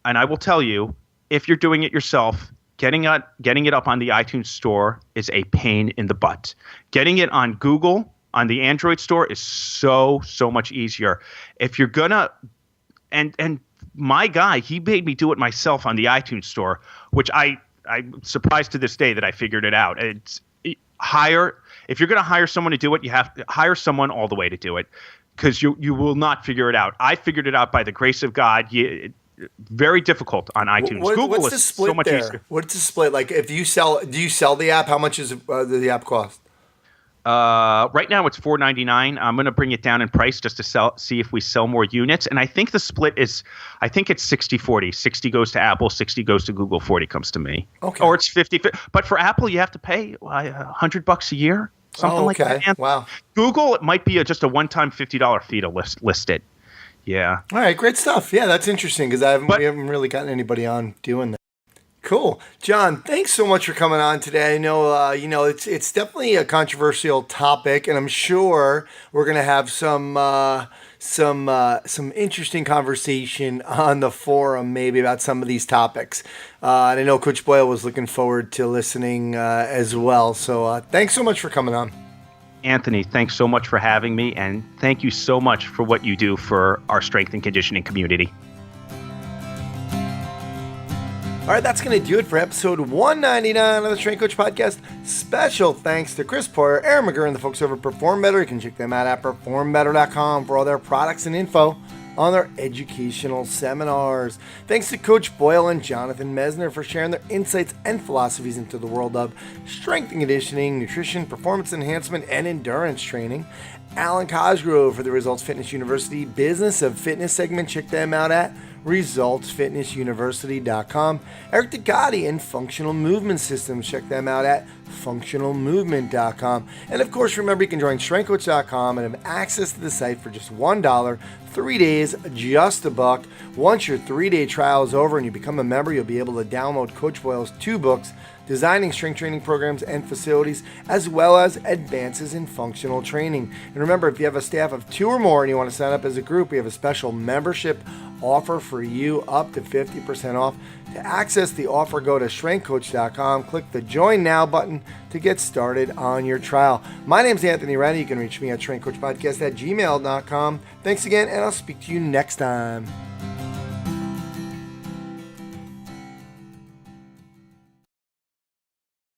And I will tell you, if you're doing it yourself, getting it up on the iTunes store is a pain in the butt. Getting it on Google, on the Android store, is so much easier. If you're gonna, and my guy, he made me do it myself on the iTunes store, which I'm surprised to this day that I figured it out. If you're going to hire someone to do it, you have to hire someone all the way to do it, because you will not figure it out. I figured it out by the grace of God. Very difficult on iTunes. Google what's the is split so much there? easier. What's the split? Like, if do you sell the app? How much does the app cost? Right now it's $4.99. I'm going to bring it down in price just to see if we sell more units. And I think the split is, I think it's 60-40. 60 goes to Apple, 60 goes to Google, 40 comes to me. Okay. Or it's 50. But for Apple, you have to pay $100 a year, something like that. Wow. Google, it might be just a one-time $50 fee to list it. Yeah. All right, great stuff. Yeah, that's interesting because we haven't really gotten anybody on doing that. Cool. John, thanks so much for coming on today. I know, it's definitely a controversial topic, and I'm sure we're going to have some interesting conversation on the forum maybe about some of these topics. And I know Coach Boyle was looking forward to listening as well. So thanks so much for coming on. Anthony, thanks so much for having me, and thank you so much for what you do for our strength and conditioning community. All right, that's going to do it for episode 199 of the Strength Coach Podcast. Special thanks to Chris Porter, Aaron McGurr, and the folks over at Perform Better. You can check them out at performbetter.com for all their products and info on their educational seminars. Thanks to Coach Boyle and Jonathan Messner for sharing their insights and philosophies into the world of strength and conditioning, nutrition, performance enhancement, and endurance training. Alan Cosgrove for the Results Fitness University Business of Fitness segment. Check them out at resultsfitnessuniversity.com. Eric DeGaddy and Functional Movement Systems. Check them out at functionalmovement.com. And of course, remember, you can join strengthcoach.com and have access to the site for just $1, 3 days, just $1. Once your 3-day trial is over and you become a member, you'll be able to download Coach Boyle's 2 books, Designing Strength Training Programs and Facilities, as well as Advances in Functional Training. And remember, if you have a staff of 2 or more and you want to sign up as a group, we have a special membership offer for you, up to 50% off. To access the offer, go to strengthcoach.com, click the Join Now button to get started on your trial. My name's Anthony Rennie. You can reach me at strengthcoachpodcast@gmail.com. Thanks again, and I'll speak to you next time.